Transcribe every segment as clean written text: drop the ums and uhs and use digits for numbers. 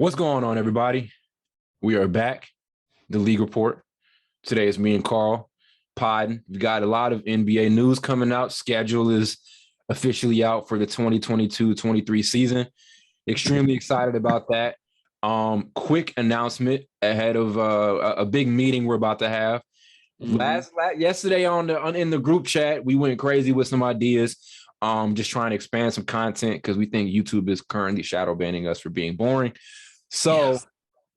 What's going on, everybody? We are back, the League Report. Today is me and Carl podding. We got a lot of NBA news coming out. Schedule is officially out for the 2022-23 season. Extremely excited about that. Quick announcement ahead of a big meeting we're about to have. Yesterday in the group chat, we went crazy with some ideas. Just trying to expand some content because we think YouTube is currently shadow banning us for being boring. So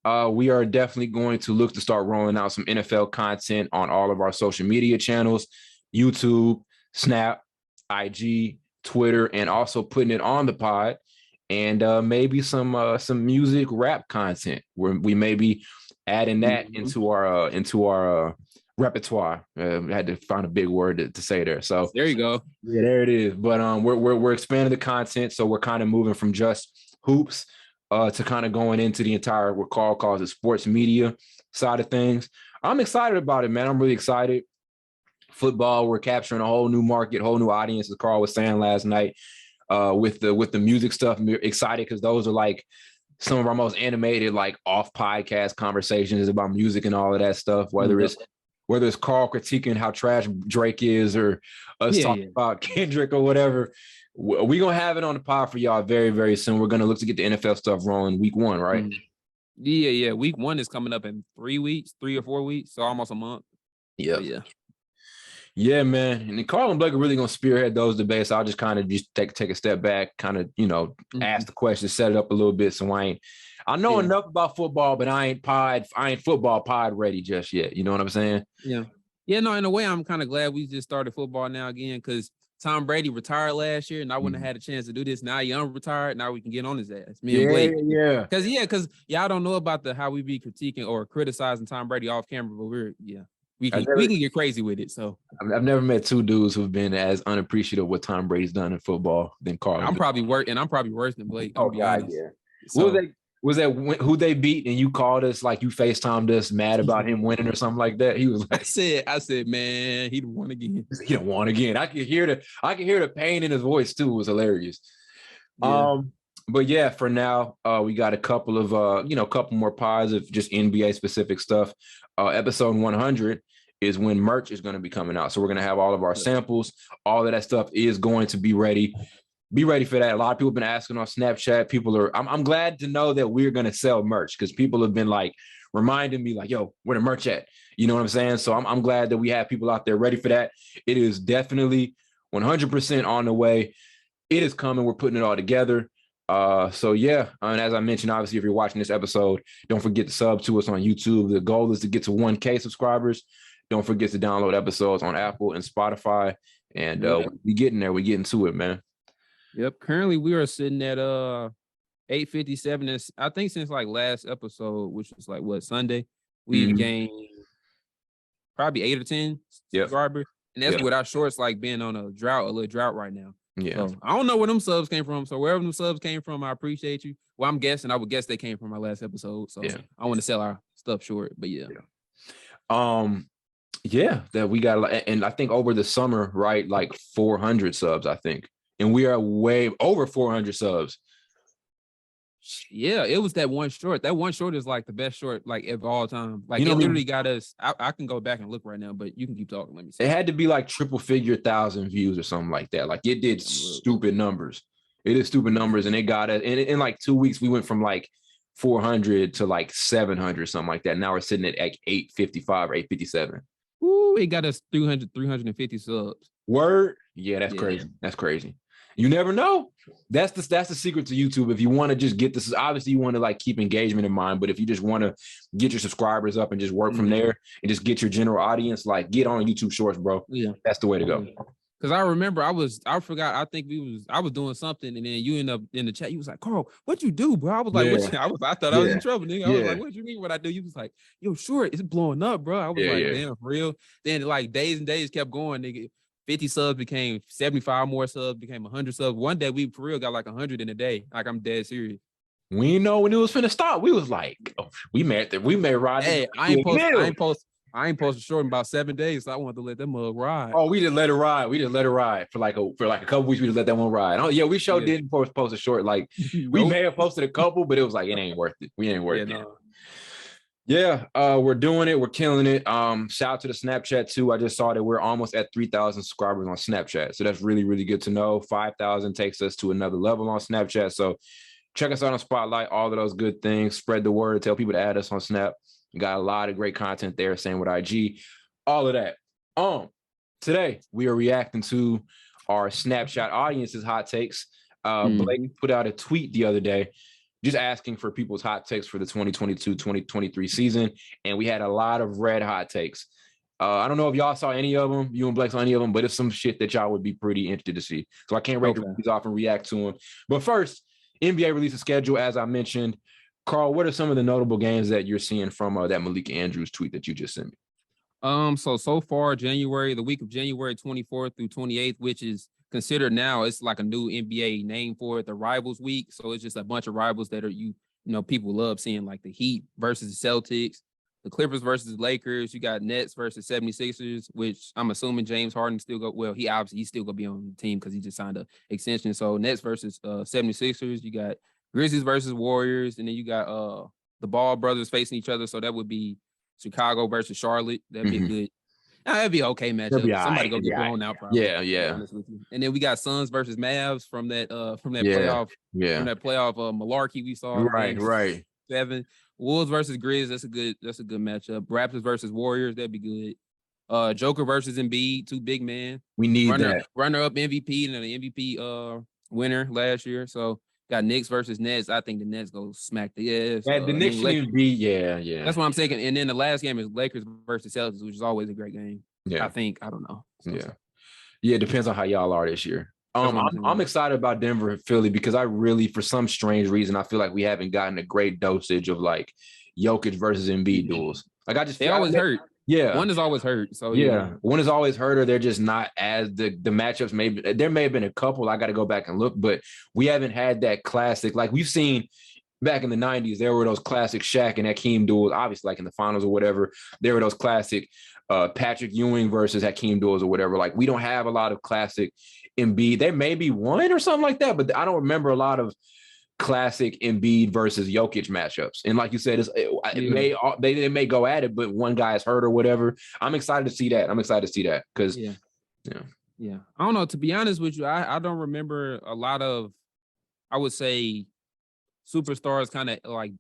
we are definitely going to look to start rolling out some NFL content on all of our social media channels, YouTube, Snap, IG, Twitter, and also putting it on the pod, and maybe some music rap content where we may be adding that into our repertoire. I had to find a big word to say there. So there you go. Yeah, there it is. But we're expanding the content, so we're kind of moving from just hoops to kind of going into the entire what Carl calls the sports media side of things. I'm excited about it, man. I'm really excited. Football, we're capturing a whole new market, whole new audience, as Carl was saying last night. With the music stuff, I'm excited because those are like some of our most animated, like off podcast conversations about music and all of that stuff. Whether it's Carl critiquing how trash Drake is, or us talking about Kendrick or whatever. We're going to have it on the pod for y'all very, very soon. We're going to look to get the NFL stuff rolling week 1, right? Yeah. Week 1 is coming up in 3 or 4 weeks, so almost a month. Yeah, man. And Carl and Blake are really going to spearhead those debates. I'll just kind of take a step back, kind of, ask the questions, set it up a little bit. So I know enough about football, but I ain't football pod ready just yet. You know what I'm saying? Yeah. No, in a way, I'm kind of glad we just started football now again, because Tom Brady retired last year, and I wouldn't have had a chance to do this. Now Young retired. Now we can get on his ass. Me and Blake. Because y'all don't know about how we be critiquing or criticizing Tom Brady off camera, but we can get crazy with it. So I've never met two dudes who've been as unappreciative of what Tom Brady's done in football than Carl. I'm probably worse than Blake. Oh God, yeah. So, was that who they beat, and you called us like you FaceTimed us mad about him winning or something like that? He was like, I said, man, he won again. He done won again. I could hear the pain in his voice too. It was hilarious. Yeah. But yeah, for now, we got a couple of couple more pods of just NBA specific stuff. Episode 100 is when merch is going to be coming out. So we're going to have all of our samples. All of that stuff is going to be ready. Be ready for that. A lot of people have been asking on Snapchat. I'm glad to know that we're going to sell merch, because people have been like reminding me like, yo, where the merch at? You know what I'm saying? So I'm glad that we have people out there ready for that. It is definitely 100% on the way. It is coming. We're putting it all together. And as I mentioned, obviously, if you're watching this episode, don't forget to sub to us on YouTube. The goal is to get to 1K subscribers. Don't forget to download episodes on Apple and Spotify. And we getting there. We getting to it, man. Yep. Currently, we are sitting at 857. I think since like last episode, which was like Sunday, we've gained probably 8 or 10 subscribers, and that's with our shorts like being on a little drought right now. Yeah. So I don't know where them subs came from. So wherever them subs came from, I appreciate you. Well, I would guess they came from our last episode. So I want to sell our stuff short, but that we got, and I think over the summer, right, like 400 subs, I think. And we are way over 400 subs. Yeah, it was that one short. That one short is like the best short like of all time. Like it literally got us. I can go back and look right now, but you can keep talking. Let me see. It had to be like triple figure 1,000 views or something like that. Like it did stupid numbers. It is stupid numbers, and it got it. And in like 2 weeks, we went from like 400 to like 700, something like that. Now we're sitting at like 855 or 857. Ooh, it got us 350 subs. Word? Yeah, that's crazy. That's crazy. You never know. That's the secret to YouTube. If you want to just get this, obviously you want to like keep engagement in mind, but if you just want to get your subscribers up and just work from there and just get your general audience, like get on YouTube Shorts, bro. Yeah, that's the way to go. Because I remember I was doing something, and then you end up in the chat. You was like, Carl, what you do, bro? I was like, I thought I was in trouble, nigga. I was like, what you mean what I do? You was like, yo, sure, it's blowing up, bro. I was damn, for real. Then like days and days kept going, nigga. 50 subs became 75 more subs, became 100 subs. One day we for real got like 100 in a day. Like I'm dead serious. We know when it was finna stop. We was like, we may ride. Hey, I ain't I ain't posted short in about 7 days, so I wanted to let that mug ride. Oh, we just let it ride. We just let it ride for like a couple weeks. We just let that one ride. Oh yeah, we didn't post a short. Like we may have posted a couple, but it was like it ain't worth it. We ain't worth it. No. Yeah, we're doing it. We're killing it. Shout out to the Snapchat too. I just saw that we're almost at 3,000 subscribers on Snapchat. So that's really, really good to know. 5,000 takes us to another level on Snapchat. So check us out on Spotlight, all of those good things. Spread the word. Tell people to add us on Snap. We got a lot of great content there. Same with IG. All of that. Today we are reacting to our Snapchat audience's hot takes. Blake put out a tweet the other day just asking for people's hot takes for the 2022-2023 season. And we had a lot of red hot takes. I don't know if y'all saw any of them, you and Blake saw any of them, but it's some shit that y'all would be pretty interested to see. So I can't wait to read these off and react to them. But first, NBA released a schedule, as I mentioned. Carl, what are some of the notable games that you're seeing from that Malika Andrews tweet that you just sent me? So far, the week of January 24th through 28th, which is considered now, it's like a new NBA name for it, the Rivals Week. So it's just a bunch of rivals that are people love seeing, like the Heat versus the Celtics, the Clippers versus the Lakers. You got Nets versus 76ers, which I'm assuming James Harden still he's still gonna be on the team because he just signed an extension. So Nets versus 76ers. You got Grizzlies versus Warriors, and then you got the Ball brothers facing each other. So that would be Chicago versus Charlotte. That'd be good. That'd be okay matchup. Somebody go get blown out, probably. Yeah. And then we got Suns versus Mavs from that playoff. From that playoff malarkey we saw. Right. 7. Wolves versus Grizz. That's a good matchup. Raptors versus Warriors. That'd be good. Joker versus Embiid. 2 big men. We need that. Runner up MVP and the MVP winner last year. So got Knicks versus Nets. I think the Nets go smack the ass. Yeah, the Knicks should be, yeah. That's what I'm thinking. And then the last game is Lakers versus Celtics, which is always a great game. Yeah. I think. I don't know. Yeah, it depends on how y'all are this year. I'm excited about Denver and Philly because I really, for some strange reason, I feel like we haven't gotten a great dosage of like Jokic versus Embiid duels. Like I just they always hurt. Yeah, one is always hurt. So one is always hurt, or they're just not as the matchups. Maybe there may have been a couple. I got to go back and look, but we haven't had that classic. Like we've seen back in the 90s, there were those classic Shaq and Hakeem duels. Obviously, like in the finals or whatever, there were those classic Patrick Ewing versus Hakeem duels or whatever. Like we don't have a lot of classic Embiid. There may be one or something like that, but I don't remember a lot of classic Embiid versus Jokic matchups. And like you said, they may go at it, but one guy is hurt or whatever. I'm excited to see that. Because I don't know. To be honest with you, I don't remember a lot of, I would say, superstars kind of like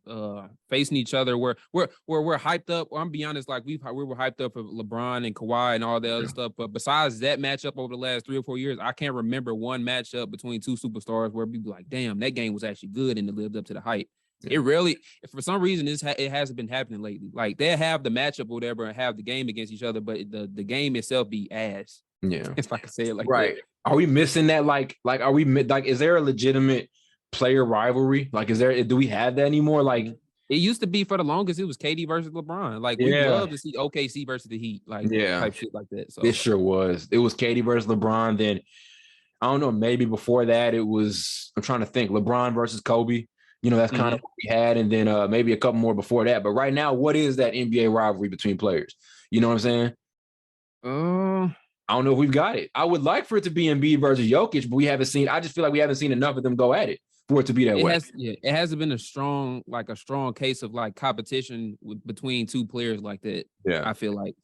facing each other where we're hyped up. I'm be honest, like we were hyped up for LeBron and Kawhi and all the other stuff. But besides that matchup over the last 3 or 4 years, I can't remember one matchup between 2 superstars where people like, damn, that game was actually good and it lived up to the hype. It really, for some reason, it hasn't been happening lately. Like they have the matchup or whatever and have the game against each other, but the game itself be ass. Yeah, if I could say it like right. that. Are we missing that? Like are we like? Is there a legitimate player rivalry? Like, do we have that anymore? Like it used to be for the longest, it was KD versus LeBron. Like we love to see OKC versus the Heat, like type shit like that. So it sure was. It was KD versus LeBron. Then I don't know, maybe before that it was, I'm trying to think, LeBron versus Kobe. That's kind of what we had, and then maybe a couple more before that. But right now, what is that NBA rivalry between players? You know what I'm saying? I don't know if we've got it. I would like for it to be Embiid versus Jokic, but we haven't seen. I just feel like we haven't seen enough of them go at it for it to be that way. It hasn't been a strong case of like competition between 2 players like that. Yeah, I feel like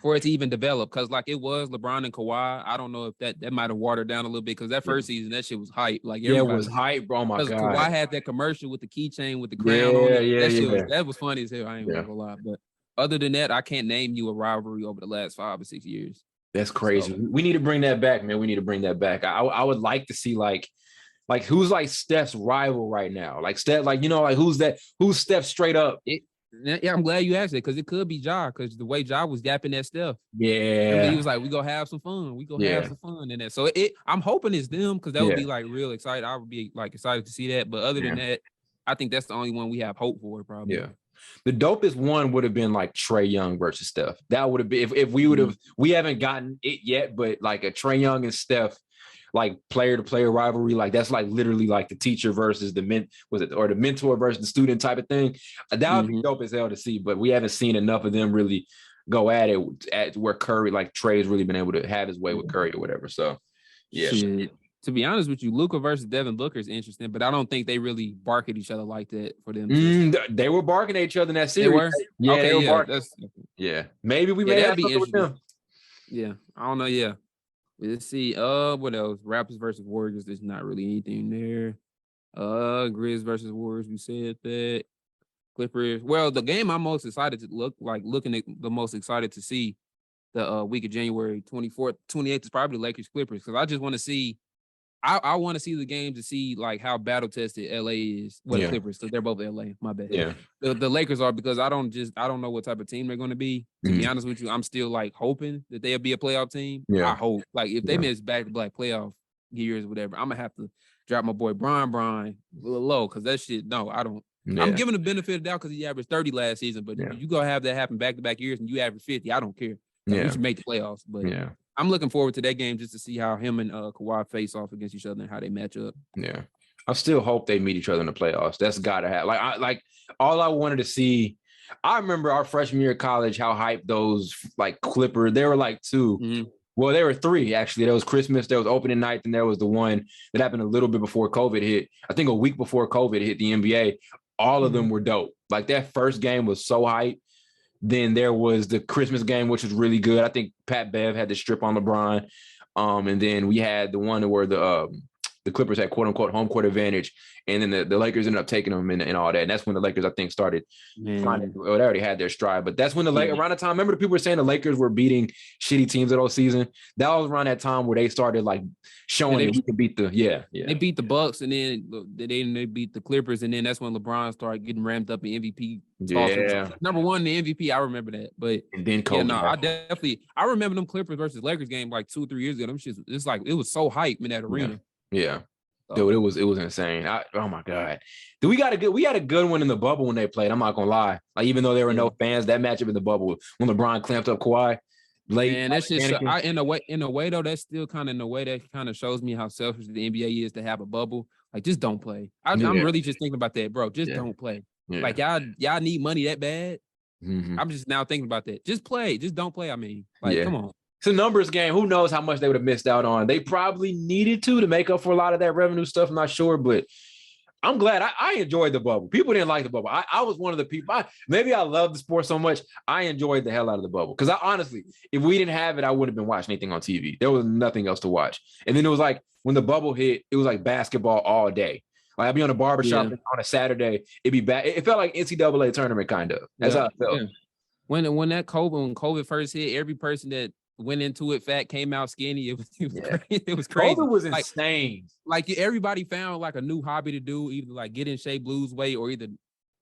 for it to even develop, because like it was LeBron and Kawhi. I don't know if that might have watered down a little bit, because that first season, that shit was hype. Like it was hype, bro. Oh my god, Kawhi had that commercial with the keychain with the crown on it. That was funny as hell. I ain't gonna lie, but other than that, I can't name you a rivalry over the last 5 or 6 years. That's crazy. So, we need to bring that back, man. We need to bring that back. I would like to see like who's like Steph's rival right now? Like Steph, like who's that? Who's Steph straight up? I'm glad you asked it, because it could be Ja, because the way Ja was yapping that Steph. Yeah, he was like, "We gonna have some fun. We gonna have some fun in that." So I'm hoping it's them, because that would be like real excited. I would be like excited to see that. But other than that, I think that's the only one we have hope for, probably. Yeah. The dopest one would have been like Trae Young versus Steph. That would have been if we would have. We haven't gotten it yet, but like a Trae Young and Steph, like player to player rivalry, like that's like literally like the teacher versus the the mentor versus the student type of thing. That would be dope as hell to see, but we haven't seen enough of them really go at it at where Curry, like Trey's really been able to have his way with Curry or whatever. So, yeah. Shit. To be honest with you, Luka versus Devin Booker is interesting, but I don't think they really bark at each other like that for them. They were barking at each other in that series. They were? Yeah, okay, they were yeah. barking. Yeah. Maybe we may have be something with them. Yeah, I don't know. Yeah. Let's see. What else? Raptors versus Warriors. There's not really anything there. Grizz versus Warriors. We said that. Clippers. Well, the game I'm most excited to looking at the most excited to see the week of January 24th, 28th is probably the Lakers Clippers because I just want to see. I want to see the game to see like how battle tested LA is. The Clippers because they're both LA. My bad. Yeah. The Lakers are because I don't know what type of team they're going to be. To be honest with you, I'm still like hoping that they'll be a playoff team. Yeah. I hope like if they miss back-to-back playoff years, whatever, I'm gonna have to drop my boy Brian a little low because that shit. No, I don't. Yeah. I'm giving the benefit of the doubt because he averaged 30 last season, but you gonna have that happen back-to-back years and you average 50. I don't care. Like, we should make the playoffs, but I'm looking forward to that game just to see how him and Kawhi face off against each other and how they match up. Yeah, I still hope they meet each other in the playoffs. That's gotta happen. Like all I wanted to see. I remember our freshman year of college how hyped those like Clippers. They were like 2. Mm-hmm. Well, there were 3 actually. There was Christmas, there was opening night, and there was the one that happened a little bit before COVID hit. I think a week before COVID hit the NBA. All of them were dope. Like that first game was so hype. Then there was the Christmas game, which was really good. I think Pat Bev had the strip on LeBron. And then we had the one where the Clippers had quote unquote home court advantage. And then the Lakers ended up taking them and all that. And that's when the Lakers, I think, started finding, they already had their stride. But that's when around the time, remember the people were saying the Lakers were beating shitty teams of those season? That was around that time where they started like showing that we could beat the, They beat the Bucks and then they beat the Clippers. And then that's when LeBron started getting ramped up in MVP. Number 1 in the MVP, I remember that. But and then COVID. I remember them Clippers versus Lakers game like 2 or 3 years ago. Them shits, it's like it was so hype in that arena. Yeah. Dude, it was insane. Oh my God. Dude, we had a good one in the bubble when they played. I'm not gonna lie. Like even though there were no fans, that matchup in the bubble when LeBron clamped up Kawhi late. And that's just in a way though, that's still kind of in a way that kind of shows me how selfish the NBA is to have a bubble. Like just don't play. I'm really just thinking about that, bro. Just don't play. Yeah. Like y'all need money that bad. Mm-hmm. I'm just now thinking about that. Just play. Just don't play. I mean, like come on. It's a numbers game. Who knows how much they would have missed out on? They probably needed to make up for a lot of that revenue stuff. I'm not sure, but I'm glad. I enjoyed the bubble. People didn't like the bubble. I was one of the people. Maybe I love the sport so much. I enjoyed the hell out of the bubble because honestly, if we didn't have it, I wouldn't have been watching anything on TV. There was nothing else to watch. And then it was like when the bubble hit, it was like basketball all day. Like I'd be on a barbershop on a Saturday. It'd be back. It felt like NCAA tournament kind of. That's how it felt. Yeah. When COVID first hit, every person that went into it fat, came out skinny. It was crazy. COVID was insane. Like everybody found like a new hobby to do, either like get in shape, lose weight, or either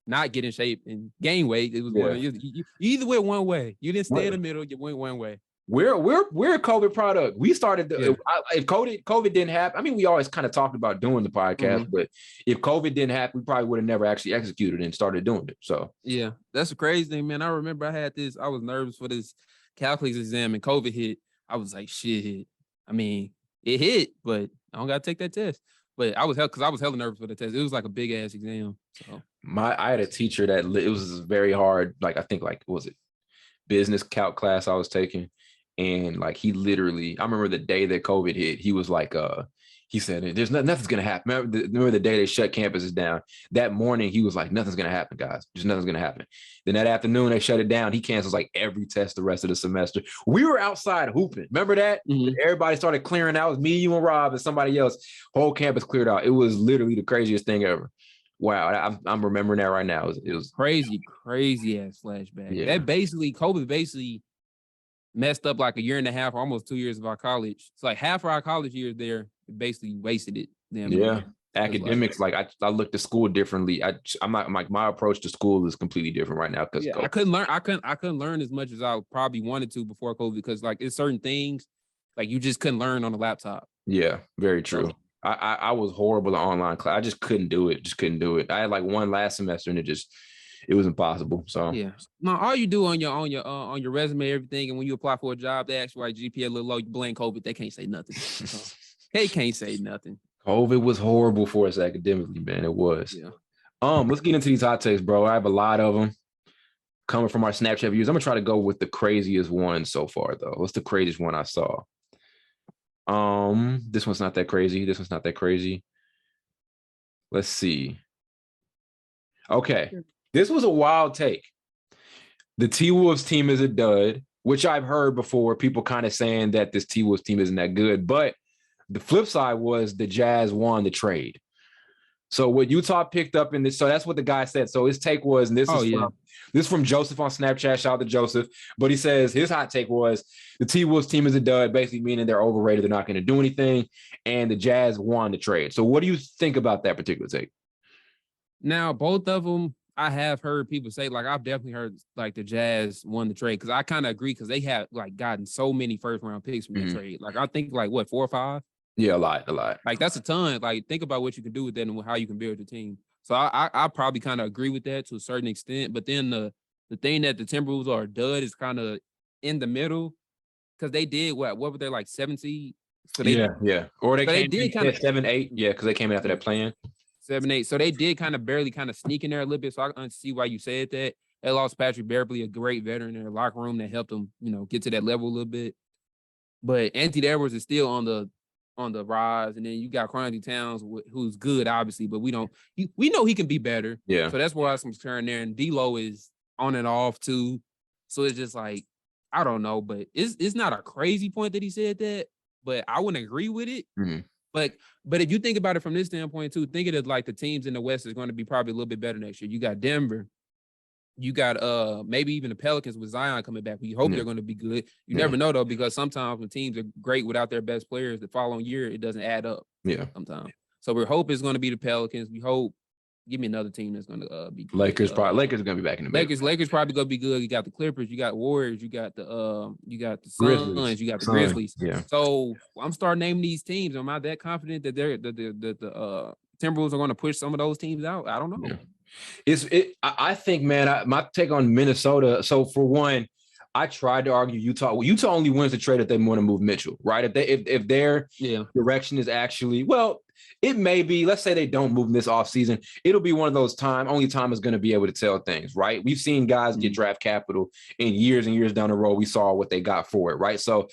not get in shape and gain weight. It was you either went one way. You didn't stay in the middle. You went one way. We're a COVID product. We started if COVID didn't happen. I mean, we always kind of talked about doing the podcast, but if COVID didn't happen, we probably would have never actually executed and started doing it. So yeah, that's a crazy thing, man. I remember I was nervous for this calculus exam and COVID hit. I was like, shit. I mean, it hit, but I don't gotta take that test. But I was hella nervous for the test. It was like a big ass exam. So I had a teacher that it was very hard. Like I think was it business calc class I was taking. And like he literally, I remember the day that COVID hit, he was like, he said, "There's nothing's gonna happen." Remember the day they shut campuses down? That morning, he was like, "Nothing's gonna happen, guys. Just nothing's gonna happen." Then that afternoon, they shut it down. He cancels like every test the rest of the semester. We were outside hooping. Remember that? Mm-hmm. Everybody started clearing out. It was me, you, and Rob, and somebody else. Whole campus cleared out. It was literally the craziest thing ever. Wow, I'm remembering that right now. It was crazy ass flashback. Yeah. COVID basically messed up like a year and a half, or almost 2 years of our college. It's like half of our college years there basically wasted it. Academics, like I looked at school differently. I'm not like my approach to school is completely different right now because I couldn't learn as much as I probably wanted to before COVID because like it's certain things like you just couldn't learn on a laptop. Yeah, very true. I was horrible at online class. I just couldn't do it. I had like one last semester and it was impossible. So yeah. Now all you do on your resume, everything, and when you apply for a job, they ask you why GPA a little low, you blame COVID. They can't say nothing. They can't say nothing. COVID was horrible for us academically, man. It was. Yeah. Let's get into these hot takes, bro. I have a lot of them. coming from our Snapchat views. I'm gonna try to go with the craziest one so far, though. What's the craziest one I saw? This one's not that crazy. This one's not that crazy. Let's see. Okay, this was a wild take. The T-Wolves team is a dud, which I've heard before. People kind of saying that this T-Wolves team isn't that good, but the flip side was the Jazz won the trade. So what Utah picked up in this, so that's what the guy said. So his take was, and this is from Joseph on Snapchat. Shout out to Joseph. But he says his hot take was the T-Wolves team is a dud, basically meaning they're overrated. They're not going to do anything. And the Jazz won the trade. So what do you think about that particular take? Now, both of them, I have heard people say, like, I've definitely heard like the Jazz won the trade because I kind of agree because they have like gotten so many first round picks from the trade. Like, I think like what, 4 or 5? Yeah, a lot. Like, that's a ton. Like, think about what you can do with that and how you can build your team. So I probably kind of agree with that to a certain extent. But then the thing that the Timberwolves are dud is kind of in the middle because they did what were they like 7 seed? So they, yeah. Or they did kind of 7, 8. Yeah, because they came in after that plan. 7, 8. So they did kind of barely kind of sneak in there a little bit. So I can see why you said that. They lost Patrick Beverley, a great veteran in their locker room that helped them, get to that level a little bit. But Anthony Edwards is still on the rise, and then you got Karl-Anthony Towns, who's good, obviously, but we know he can be better. Yeah. So that's why I'm concerned there. And D'Lo is on and off too. So it's just like, I don't know, but it's not a crazy point that he said that, but I wouldn't agree with it. Mm-hmm. But if you think about it from this standpoint too, think of it like the teams in the West is going to be probably a little bit better next year. You got Denver. You got maybe even the Pelicans with Zion coming back. We hope they're going to be good. You never know though, because sometimes when teams are great without their best players, the following year it doesn't add up. Yeah. Sometimes. So we hope it's going to be the Pelicans. We hope. Give me another team that's going to be good. Lakers are going to be back in the mix. Lakers probably going to be good. You got the Clippers. You got Warriors. You got the Suns. You got the Grizzlies. Yeah. So I'm starting naming these teams. Am I that confident that the Timberwolves are going to push some of those teams out? I don't know. Yeah. I think, man, my take on Minnesota. So for one, I tried to argue Utah. Well, Utah only wins the trade if they want to move Mitchell, right? If their direction is actually, well, it may be, let's say they don't move in this offseason. It'll be one of those only time is going to be able to tell things, right? We've seen guys get draft capital in years and years down the road. We saw what they got for it, right? So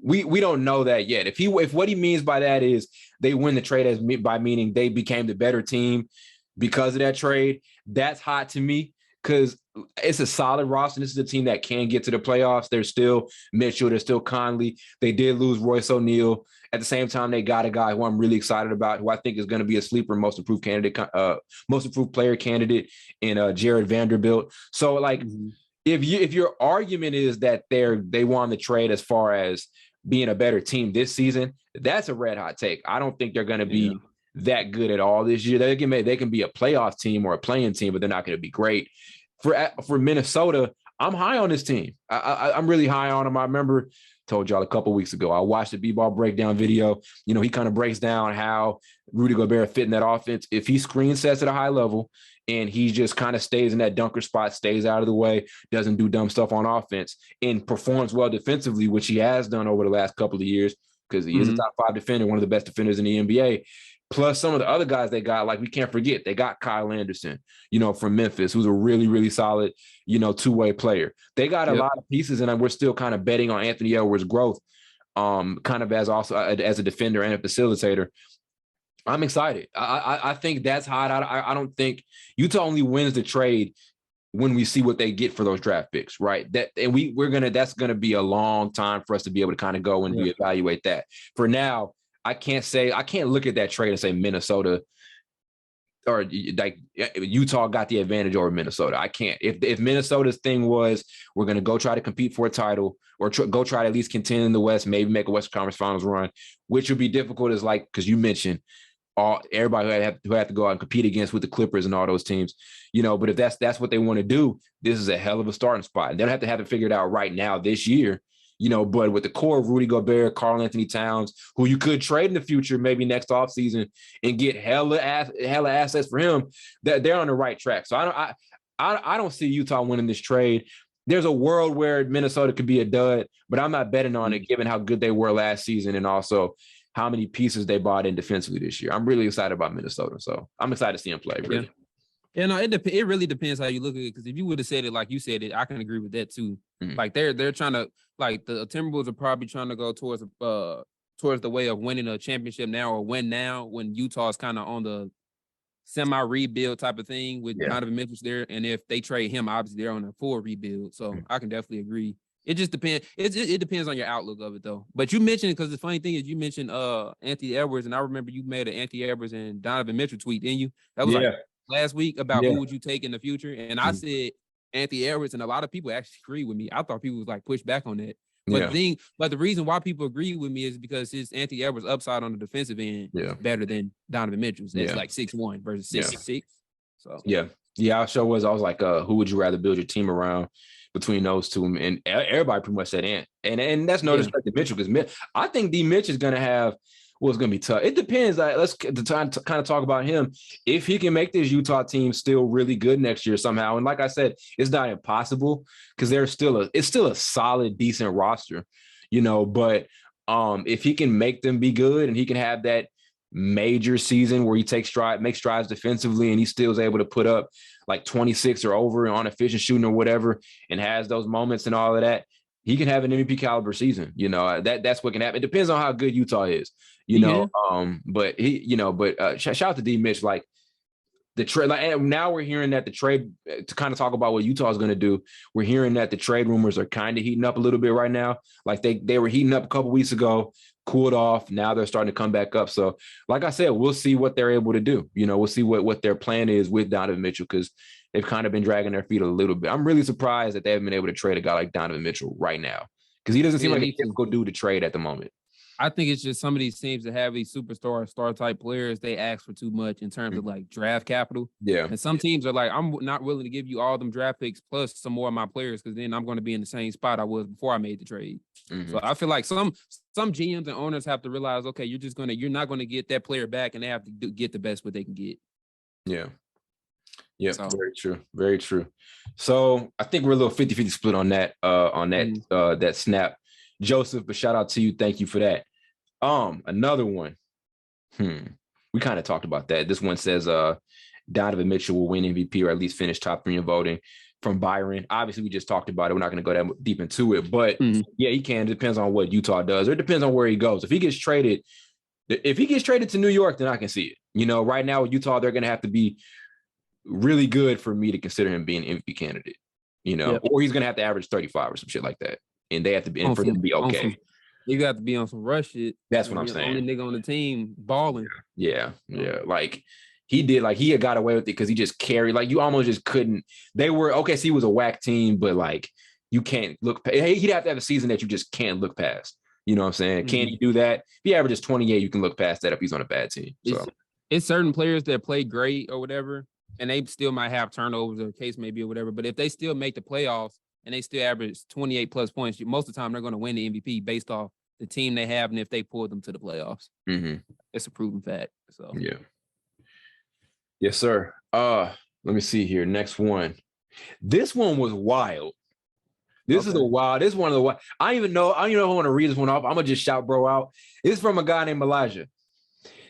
we don't know that yet. If what he means by that is they win the trade by meaning they became the better team because of that trade, that's hot to me because it's a solid roster. This is a team that can get to the playoffs. There's still Mitchell. There's still Conley. They did lose Royce O'Neal. At the same time, they got a guy who I'm really excited about, who I think is going to be a sleeper most improved player candidate in Jared Vanderbilt. So, like, if your argument is that they won the trade as far as being a better team this season, that's a red hot take. I don't think they're going to be that good at all this year. They can be a playoff team or a playing team, but they're not going to be great. For Minnesota, I'm high on this team. I'm really high on them. I remember told y'all a couple weeks ago, I watched the B-ball breakdown video. He kind of breaks down how Rudy Gobert fit in that offense. If he screen sets at a high level and he just kind of stays in that dunker spot, stays out of the way, doesn't do dumb stuff on offense, and performs well defensively, which he has done over the last couple of years because he is a top 5 defender, one of the best defenders in the NBA. Plus some of the other guys they got, like we can't forget, they got Kyle Anderson, from Memphis, who's a really, really solid, two-way player. They got a lot of pieces, and we're still kind of betting on Anthony Edwards' growth, kind of as a defender and a facilitator. I'm excited. I think that's hot. I don't think Utah only wins the trade when we see what they get for those draft picks, right? That's gonna be a long time for us to be able to kind of go and reevaluate that. For now, I can't look at that trade and say Minnesota or like Utah got the advantage over Minnesota. I can't. If Minnesota's thing was we're going to go try to compete for a title or go try to at least contend in the West, maybe make a Western Conference Finals run, which would be difficult as like, because you mentioned everybody who had to go out and compete against with the Clippers and all those teams, but if that's what they want to do, this is a hell of a starting spot. They don't have it figured out right now this year. But with the core of Rudy Gobert, Karl-Anthony Towns, who you could trade in the future, maybe next offseason and get hella assets for him, that they're on the right track. So I don't see Utah winning this trade. There's a world where Minnesota could be a dud, but I'm not betting on it given how good they were last season and also how many pieces they bought in defensively this year. I'm really excited about Minnesota. So I'm excited to see them play, really. Yeah, no, it really depends how you look at it. Because if you would have said it like you said it, I can agree with that too. Mm-hmm. Like they're trying to, like, the Timberwolves are probably trying to go towards the way of winning a championship now or win now when Utah's kind of on the semi-rebuild type of thing with Donovan Mitchell there. And if they trade him, obviously they're on a full rebuild. So I can definitely agree. It just depends. It depends on your outlook of it though. But you mentioned it because the funny thing is you mentioned Anthony Edwards, and I remember you made an Anthony Edwards and Donovan Mitchell tweet, didn't you? That was like last week about who would you take in the future. And I said Anthony Edwards, and a lot of people actually agree with me. I thought people was like push back on that. But the reason why people agree with me is because his Anthony Edwards upside on the defensive end is better than Donovan Mitchell's. It's like 6'1" versus 6'6". So I sure was. I was like, who would you rather build your team around between those two? And everybody pretty much said Ant. And that's no disrespect to Mitchell, because I think D Mitch is gonna have it's gonna be tough. It depends. Like, let's kind of talk about him. If he can make this Utah team still really good next year somehow, and like I said, it's not impossible because it's still a solid, decent roster, But if he can make them be good and he can have that major season where he makes strides defensively, and he still is able to put up like 26 or over on efficient shooting or whatever, and has those moments and all of that, he can have an MVP caliber season. That's what can happen. It depends on how good Utah is. But shout out to D Mitch. Like the trade, and now we're hearing that the trade, to kind of talk about what Utah is going to do. We're hearing that the trade rumors are kind of heating up a little bit right now. Like they were heating up a couple weeks ago, cooled off. Now they're starting to come back up. So like I said, we'll see what they're able to do. We'll see what their plan is with Donovan Mitchell, because they've kind of been dragging their feet a little bit. I'm really surprised that they haven't been able to trade a guy like Donovan Mitchell right now, because he doesn't seem like a typical dude to trade at the moment. I think it's just some of these teams that have these superstar star type players, they ask for too much in terms of like draft capital. Yeah. And some teams are like, I'm not willing to give you all them draft picks plus some more of my players, because then I'm going to be in the same spot I was before I made the trade. So I feel like some GMs and owners have to realize, okay, you're not going to get that player back, and they have to get the best what they can get. Yeah. Yeah, so. Very true. Very true. So I think we're a little 50-50 split on that, that snap. Joseph, but shout out to you. Thank you for that. Another one. We kind of talked about that. This one says Donovan Mitchell will win MVP, or at least finish top 3 in voting, from Byron. Obviously, we just talked about it. We're not going to go that deep into it, but yeah, he can. It depends on what Utah does, or it depends on where he goes. If he gets traded to New York, then I can see it. Right now with Utah, they're going to have to be really good for me to consider him being an MVP candidate, or he's going to have to average 35 or some shit like that. And they have to be in for them to be okay. You got to be on some rush shit. That's what I'm saying. Only nigga on the team balling. Yeah. Like he did, like he had got away with it because he just carried. Like you almost just couldn't. They were OKC was a whack team, but like you can't look. He'd have to have a season that you just can't look past. You know what I'm saying? Can he do that? If he averages 28, you can look past that if he's on a bad team. So it's certain players that play great or whatever, and they still might have turnovers or case maybe or whatever. But if they still make the playoffs and they still average 28 plus points, most of the time they're going to win the MVP based off the team they have and if they pull them to the playoffs. It's a proven fact. So yeah. Yes, sir. Let me see here. Next one. This one was wild. This is one of the wild. I don't even know if I want to read this one off. I'm gonna just shout bro out. It's from a guy named Elijah.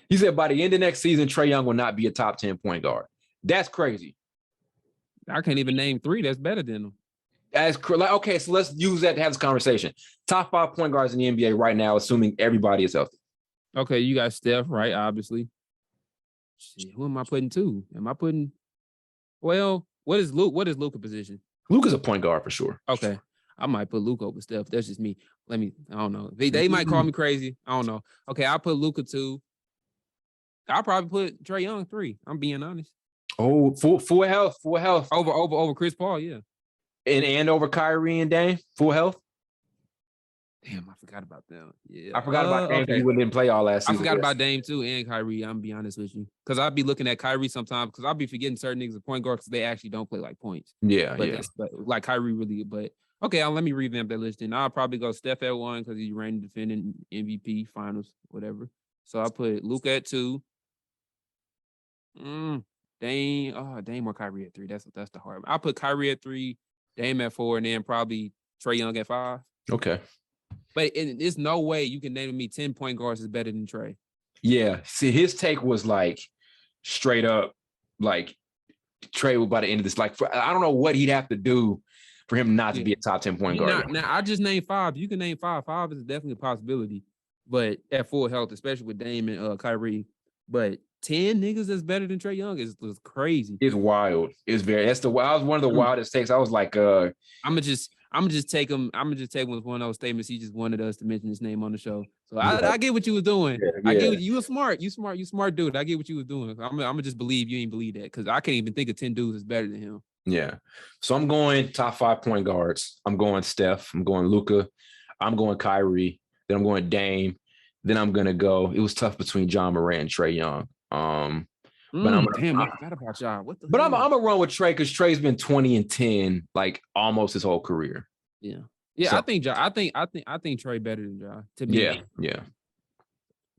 He said by the end of next season, Trae Young will not be a top 10 point guard. That's crazy. I can't even name 3 that's better than him. Okay, so let's use that to have this conversation. Top 5 point guards in the NBA right now, assuming everybody is healthy. Okay, you got Steph, right? Obviously. Shit, who am I putting 2? Well, what is Luke? What is Luka's position? Luke is a point guard for sure. Okay. I might put Luke over Steph. That's just me. I don't know. They might call me crazy. I don't know. Okay, I'll put Luka 2. I'll probably put Trae Young 3. I'm being honest. Oh, full health. Over Chris Paul, yeah. And over Kyrie and Dame, full health. Damn, I forgot about them. Yeah, I forgot about Dame. Okay. He didn't play all last season. I forgot about Dame too and Kyrie. I'm gonna be honest with you, because I'll be looking at Kyrie sometimes because I'll be forgetting certain niggas at point guard because they actually don't play like points. Yeah, but like Kyrie really. But okay, let me revamp that list. Then I'll probably go Steph at 1 because he's reigning defending MVP finals, whatever. So I put Luka at 2. Dame or Kyrie at 3. That's the hard one. I'll put Kyrie at 3. Dame at 4, and then probably Trae Young at 5. Okay. But there's no way you can name me 10 point guards is better than Trae. Yeah. See, his take was like straight up, like Trey will by the end of this. Like, I don't know what he'd have to do for him not to be a top 10 point guard. Now, I just named 5. You can name 5. 5 is definitely a possibility, but at full health, especially with Dame and Kyrie. But 10 niggas that's better than Trae Young is crazy. It's wild. It's very. That was one of the wildest takes. I was like, I'm gonna just take him. I'm gonna just take one of those statements. He just wanted us to mention his name on the show. So I get what you was doing. Yeah. I get you were smart. You smart dude. I get what you was doing. I'm gonna just believe you ain't believe that because I can't even think of 10 dudes that's better than him. Yeah. So I'm going top 5 point guards. I'm going Steph. I'm going Luka. I'm going Kyrie. Then I'm going Dame. Then I'm gonna go. It was tough between John Morant and Trae Young. But I forgot about y'all. What the? But I'm gonna run with Trae because Trae's been 20 and 10 like almost his whole career. Yeah. So, I think Trae better than Ja. To me. Yeah.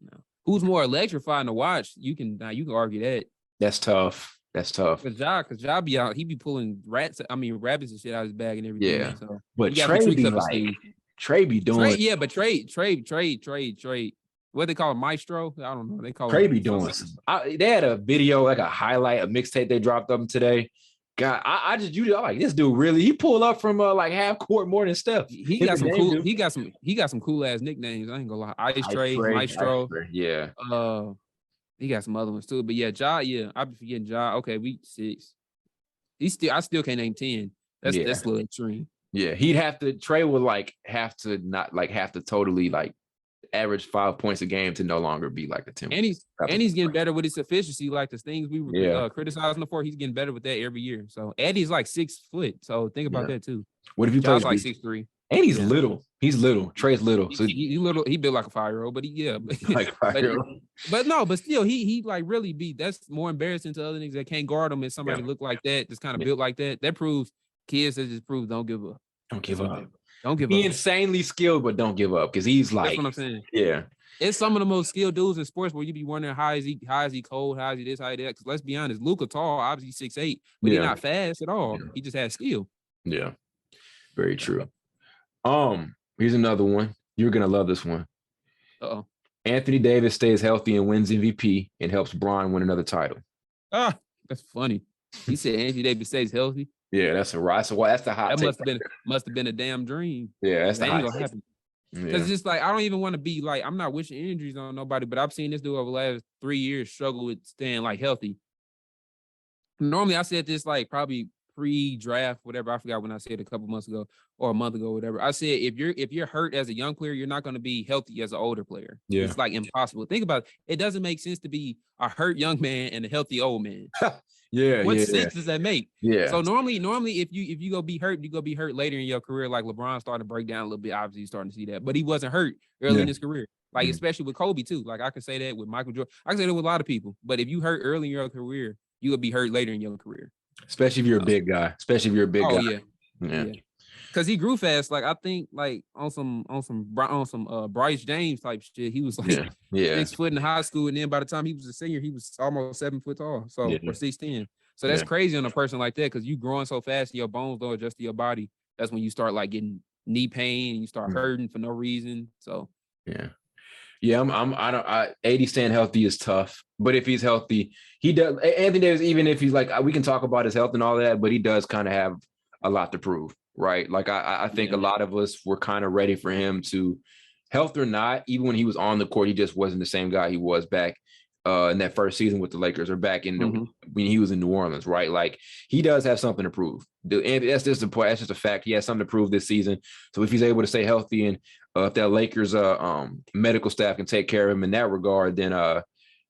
No. Who's more electrifying to watch? You can argue that. That's tough. Because Ja be out, he be pulling rabbits and shit out of his bag and everything. Yeah. So, but Trae be doing. But Trae. What they call him, Maestro? I don't know. They call Trae be doing. They had a video, like a highlight, a mixtape they dropped up today. God, I'm like, this dude really, he pulled up from like half court more than Steph. He got some cool. He got some cool ass nicknames. I ain't gonna lie. Ice Trae, Maestro. Yeah. He got some other ones too. But yeah, Ja. Yeah, I be forgetting Ja. Okay, we 6. I still can't name 10. That's a little extreme. Yeah, Trae would have to totally average 5 points a game to no longer be like a 10. And he's getting better with his efficiency, like the things we were criticizing him for. He's getting better with that every year. So Eddie's like 6 foot. So think about that too. What if you play like 6'3"? And he's little. He's little. Trae's little. So he little. He built like a 5-year-old, but like 5-year-old. But still, he like really be. That's more embarrassing to other niggas that can't guard him. And somebody look like that, just kind of built like that. That proves kids that just prove don't give up. Don't give up. Don't give up. Be insanely skilled, but don't give up because he's like. That's what I'm saying. Yeah. It's some of the most skilled dudes in sports where you be wondering how is he cold, how is he this, how he that. Because let's be honest, Luka tall, obviously 6'8", but he's not fast at all. Yeah. He just has skill. Yeah. Very true. Here's another one. You're gonna love this one. Uh-oh. Anthony Davis stays healthy and wins MVP and helps Bron win another title. That's funny. He said Anthony Davis stays healthy. Yeah, that's the hot. That must have been a damn dream. Yeah, that's the hot. Gonna happen. Because it's just like I don't even want to be like, I'm not wishing injuries on nobody, but I've seen this dude over the last 3 years struggle with staying like healthy. Normally I said this like probably pre-draft, whatever. I forgot when I said it a couple months ago or a month ago, whatever. I said if you're hurt as a young player, you're not going to be healthy as an older player. Yeah. It's like impossible. Think about it. It doesn't make sense to be a hurt young man and a healthy old man. What sense does that make? Yeah. So normally if you go be hurt, you go be hurt later in your career. Like LeBron starting to break down a little bit. Obviously, you're starting to see that, but he wasn't hurt early in his career. Like especially with Kobe too. Like I can say that with Michael Jordan. I can say that with a lot of people. But if you hurt early in your career, you will be hurt later in your career. Especially if you're a big guy. guy. Yeah. Because he grew fast. Like I think like on some Bryce James type shit. He was like 6 foot in high school, and then by the time he was a senior, he was almost 7 foot tall. So or 6'10". So that's crazy on a person like that because you growing so fast and your bones don't adjust to your body. That's when you start like getting knee pain and you start hurting for no reason. So AD staying healthy is tough, but if he's healthy, he does. Anthony Davis, even if he's like, we can talk about his health and all that, but he does kind of have a lot to prove, right? Like I think a lot of us were kind of ready for him to, health or not, even when he was on the court, he just wasn't the same guy he was back in that first season with the Lakers or back in when he was in New Orleans, right? Like he does have something to prove. And that's just a fact. He has something to prove this season. So if he's able to stay healthy and if that Lakers medical staff can take care of him in that regard, then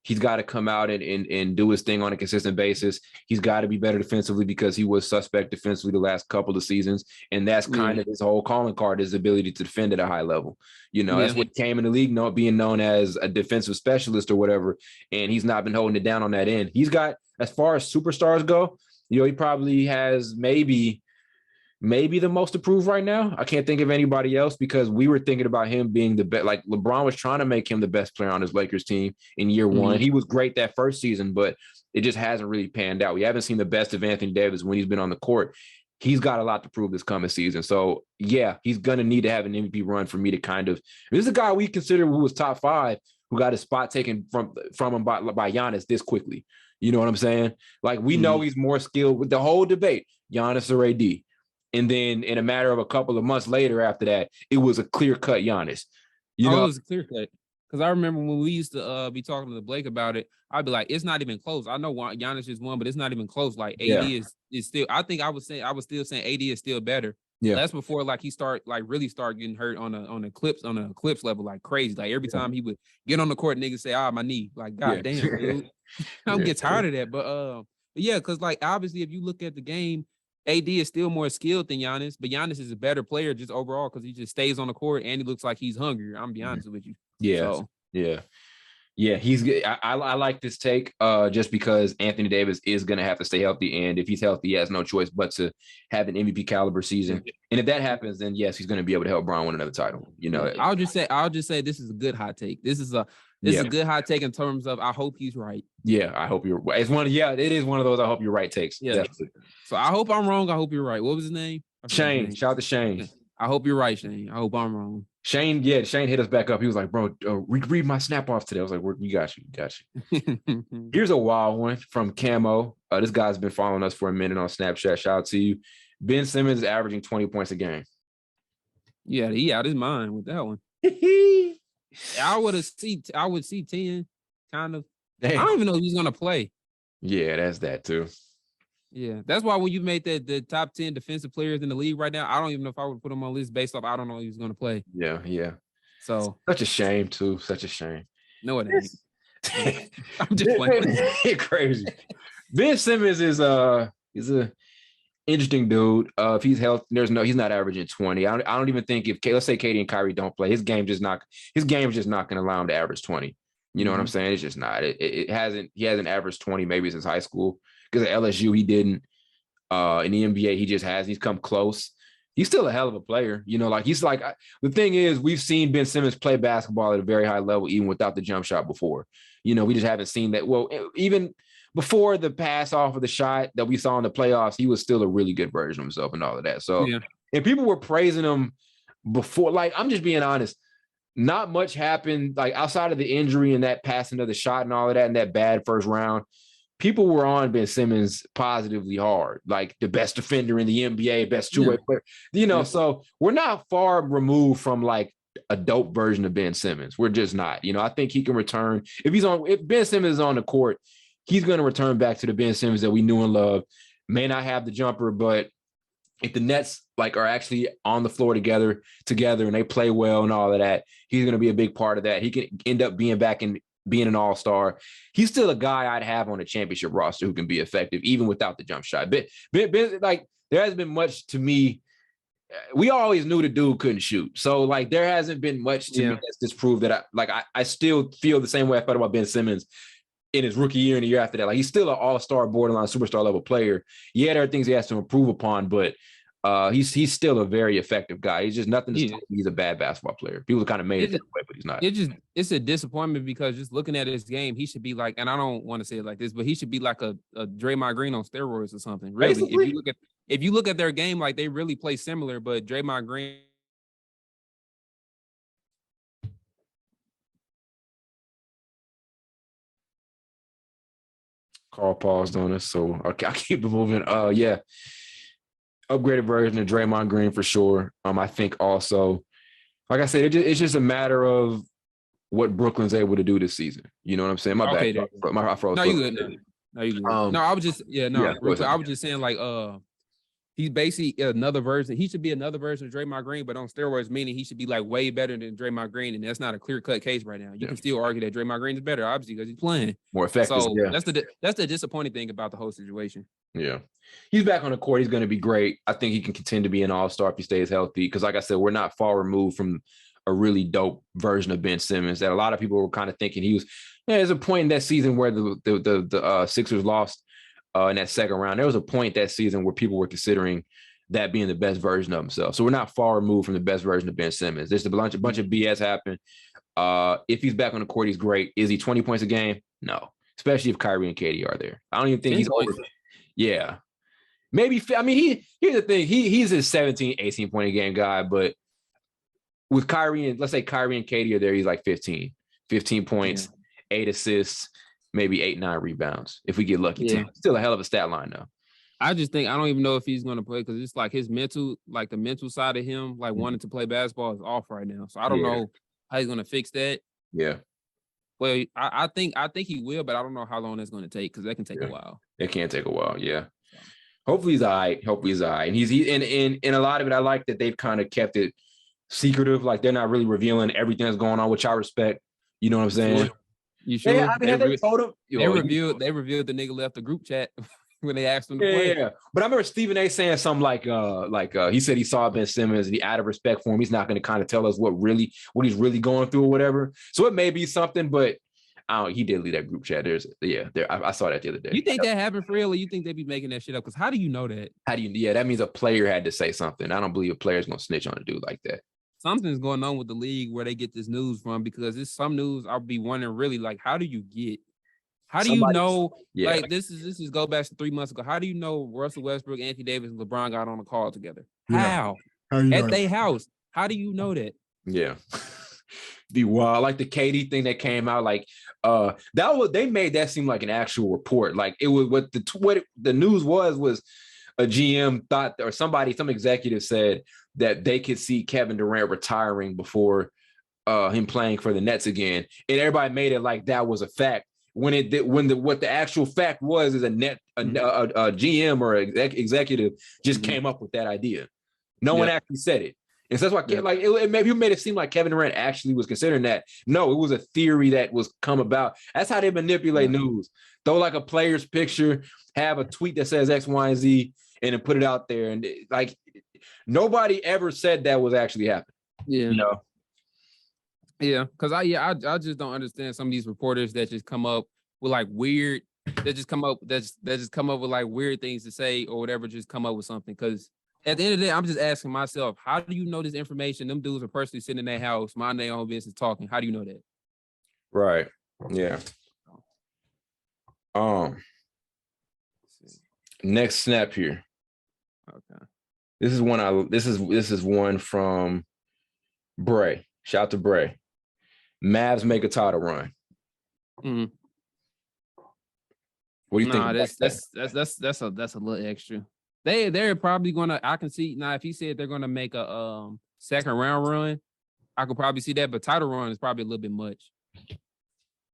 he's got to come out and do his thing on a consistent basis. He's got to be better defensively because he was suspect defensively the last couple of seasons. And that's kind of his whole calling card, his ability to defend at a high level. That's what came in the league, being known as a defensive specialist or whatever. And he's not been holding it down on that end. He's got, as far as superstars go, he probably has maybe the most to prove right now. I can't think of anybody else because we were thinking about him being the best. Like LeBron was trying to make him the best player on his Lakers team in year one. He was great that first season, but it just hasn't really panned out. We haven't seen the best of Anthony Davis when he's been on the court. He's got a lot to prove this coming season. So he's going to need to have an MVP run for me to this is a guy we consider who was top 5, who got his spot taken from him by Giannis this quickly. You know what I'm saying? Like, we know he's more skilled with the whole debate, Giannis or AD. And then in a matter of a couple of months later after that, it was a clear-cut Giannis. You know? It was a clear-cut. Because I remember when we used to be talking to Blake about it, I'd be like, it's not even close. I know Giannis just won, but it's not even close. Like, AD is still, I think I was still saying AD is still better. Yeah. That's before like he really start getting hurt on a clips level like crazy. Like every time he would get on the court, niggas say, my knee. Like, god damn, dude. I don't get tired of that. But yeah, because like obviously if you look at the game, AD is still more skilled than Giannis, but Giannis is a better player just overall because he just stays on the court and he looks like he's hungry. I'm gonna be honest with you. Yeah. So. Yeah, he's good. I like this take just because Anthony Davis is going to have to stay healthy. And if he's healthy, he has no choice but to have an MVP caliber season. And if that happens, then yes, he's going to be able to help Bron win another title. You know, I'll just say this is a good hot take. This is a good hot take in terms of I hope he's right. Yeah, I hope you're right. It is one of those I hope you're right takes. Yeah. Definitely. So I hope I'm wrong. I hope you're right. What was his name? Shane. Shout out to Shane. I hope you're right, Shane. I hope I'm wrong. Shane hit us back up. He was like, bro, read my snap off today. I was like, we got you. Here's a wild one from Camo. This guy's been following us for a minute on Snapchat. Shout out to you. Ben Simmons is averaging 20 points a game. Yeah, he out his mind with that one. I would see 10, kind of. Damn. I don't even know if he's gonna play. Yeah, that's that too. Yeah, that's why when you made the top 10 defensive players in the league right now, I don't even know if I would put him on list based off I don't know if he's going to play. Yeah. So such a shame too. Such a shame. No, it ain't. I'm just playing. Crazy. Ben Simmons is a interesting dude. If he's healthy, he's not averaging 20. I don't even think let's say KD and Kyrie don't play, his game is just not going to allow him to average 20. You know what I'm saying? It's just not. He hasn't averaged 20 maybe since high school. Because at LSU, he didn't. In the NBA, he just has. He's come close. He's still a hell of a player. You know, the thing is, we've seen Ben Simmons play basketball at a very high level, even without the jump shot before. You know, we just haven't seen that. Well, even before the pass off of the shot that we saw in the playoffs, he was still a really good version of himself and all of that. So, and people were praising him before. Like, I'm just being honest. Not much happened, like, outside of the injury and that passing of the shot and all of that and that bad first round. People were on Ben Simmons positively hard, like the best defender in the NBA, best two-way player, you know, so we're not far removed from like a dope version of Ben Simmons. We're just not, you know, I think he can return. If Ben Simmons is on the court, he's going to return back to the Ben Simmons that we knew and loved. May not have the jumper, but if the Nets like are actually on the floor together and they play well and all of that, he's going to be a big part of that. He can end up being an all-star. He's still a guy I'd have on a championship roster who can be effective even without the jump shot. But like, there hasn't been much to me. We always knew the dude couldn't shoot. So like, there hasn't been much to me that's disproved that I still feel the same way I felt about Ben Simmons in his rookie year and the year after that. Like, he's still an all-star, borderline superstar level player. Yeah, there are things he has to improve upon, but he's still a very effective guy. He's just nothing to he's a bad basketball player. People kind of made it that way, but he's not. It's a disappointment because just looking at his game, he should be like, and I don't want to say it like this, but he should be like a Draymond Green on steroids or something. Really, basically. If you look at their game, like, they really play similar, but Draymond Green. Carl paused on us, so I'll keep it moving. Upgraded version of Draymond Green for sure. I think also, like I said, it's just a matter of what Brooklyn's able to do this season. You know what I'm saying? My bad. I froze. No, you good. No, you good. No, I was just I was just saying, like, he's basically another version. He should be another version of Draymond Green, but on steroids, meaning he should be like way better than Draymond Green, and that's not a clear-cut case right now. You can still argue that Draymond Green is better, obviously, because he's playing more effective. So that's the disappointing thing about the whole situation. Yeah, he's back on the court. He's going to be great. I think he can continue to be an all-star if he stays healthy. Because, like I said, we're not far removed from a really dope version of Ben Simmons that a lot of people were kind of thinking he was. There's a point in that season where the Sixers lost in that second round. There was a point that season where people were considering that being the best version of himself. So we're not far removed from the best version of Ben Simmons. There's a bunch of BS happen. If he's back on the court, he's great. Is he 20 points a game? No, especially if Kyrie and KD are there. I don't even think he's over. Yeah. Maybe, I mean, here's the thing. He's a 17, 18 point a game guy, but with Kyrie and let's say Kyrie and KD are there, he's like 15 points, 8 assists, maybe 8, 9 rebounds if we get lucky. Yeah. Still a hell of a stat line though. I just think I don't even know if he's going to play because it's like his mental, like the mental side of him, like wanting to play basketball is off right now. So I don't know how he's going to fix that. Yeah. Well, I think he will, but I don't know how long that's going to take because that can take a while. It can take a while. Yeah. Hopefully he's all right. And he's in a lot of it. I like that they've kind of kept it secretive. Like they're not really revealing everything that's going on, which I respect. You know what I'm saying? You sure? Yeah, I mean, they told him. They revealed the nigga left the group chat when they asked him to play. Yeah. But I remember Stephen A. saying something like he said he saw Ben Simmons and he, out of respect for him, he's not going to kind of tell us what he's really going through or whatever. So it may be something, but he did leave that group chat. I saw that the other day. You think that happened for real, or you think they be making that shit up? Because how do you know that? That means a player had to say something. I don't believe a player's gonna snitch on a dude like that. Something's going on with the league where they get this news from, because it's some news I'll be wondering really like, how do you know? Yeah. Like this is go back to 3 months ago. How do you know Russell Westbrook, Anthony Davis, and LeBron got on a call together? How at their house? How do you know that? Yeah. Be wild. Like the KD thing that came out, like they made that seem like an actual report. Like it was what the news was a GM thought, or some executive said that they could see Kevin Durant retiring before him playing for the Nets again, and everybody made it like that was a fact. What the actual fact was is a GM or executive just came up with that idea. No one actually said it. And so that's why, like, it maybe made it seem like Kevin Durant actually was considering that. No, it was a theory that was come about. That's how they manipulate news. Throw like a player's picture, have a tweet that says X, Y, and Z, and then put it out there. And like, nobody ever said that was actually happening. Yeah. You know? Yeah, because I just don't understand some of these reporters that just come up with like weird. That just come up with like weird things to say or whatever. Just come up with something because. At the end of the day, I'm just asking myself, how do you know this information? Them dudes are personally sitting in their house, minding their own business, talking. How do you know that? Right. Yeah. Next snap here. Okay. This is one from Bray. Shout out to Bray. Mavs make a title run. Mm-hmm. What do you think? That's a little extra. They're probably gonna. I can see now if he said they're gonna make a second round run, I could probably see that. But title run is probably a little bit much.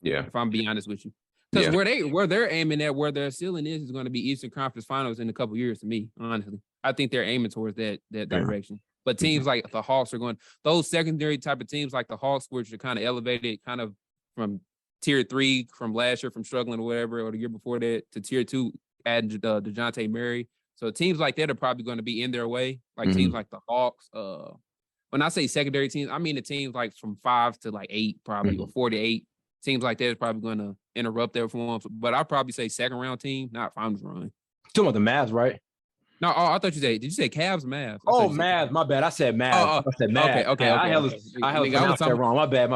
Yeah, if I'm being honest with you, because where they're aiming at, where their ceiling is going to be Eastern Conference Finals in a couple years. To me, honestly, I think they're aiming towards that direction. But teams like the Hawks are going. Those secondary type of teams like the Hawks, which are kind of elevated, kind of from tier 3 from last year, from struggling or whatever, or the year before that to tier 2, adding DeJounte Murray. So teams like that are probably going to be in their way, like teams like the Hawks. When I say secondary teams, I mean the teams like from 5 to like 8, probably, or 4 to 8. Teams like that is probably going to interrupt their forms. But I'd probably say second round team, not finals run. Talking about the Mavs, right? No, I thought did you say Cavs or Mavs? Mavs, my bad. I said Mavs. I said Mavs. Okay. I was that wrong. My bad.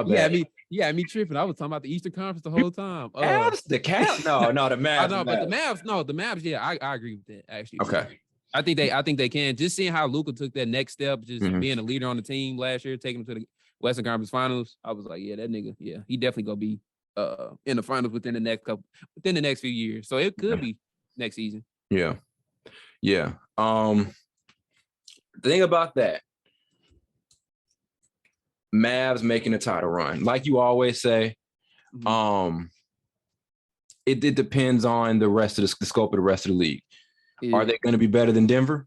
Yeah, me tripping. I was talking about the Eastern Conference the whole time. Cavs? The Cavs? No, the Mavs. No, but the Mavs, yeah, I agree with that, actually. Okay. I think they can. Just seeing how Luka took that next step, just being a leader on the team last year, taking him to the Western Conference Finals, I was like, yeah, that nigga, yeah, he definitely gonna be in the finals within the next few years. So it could be next season. Yeah. The thing about that, Mavs making a title run, like you always say, it depends on the rest of the scope of the rest of the league. Yeah. Are they going to be better than Denver?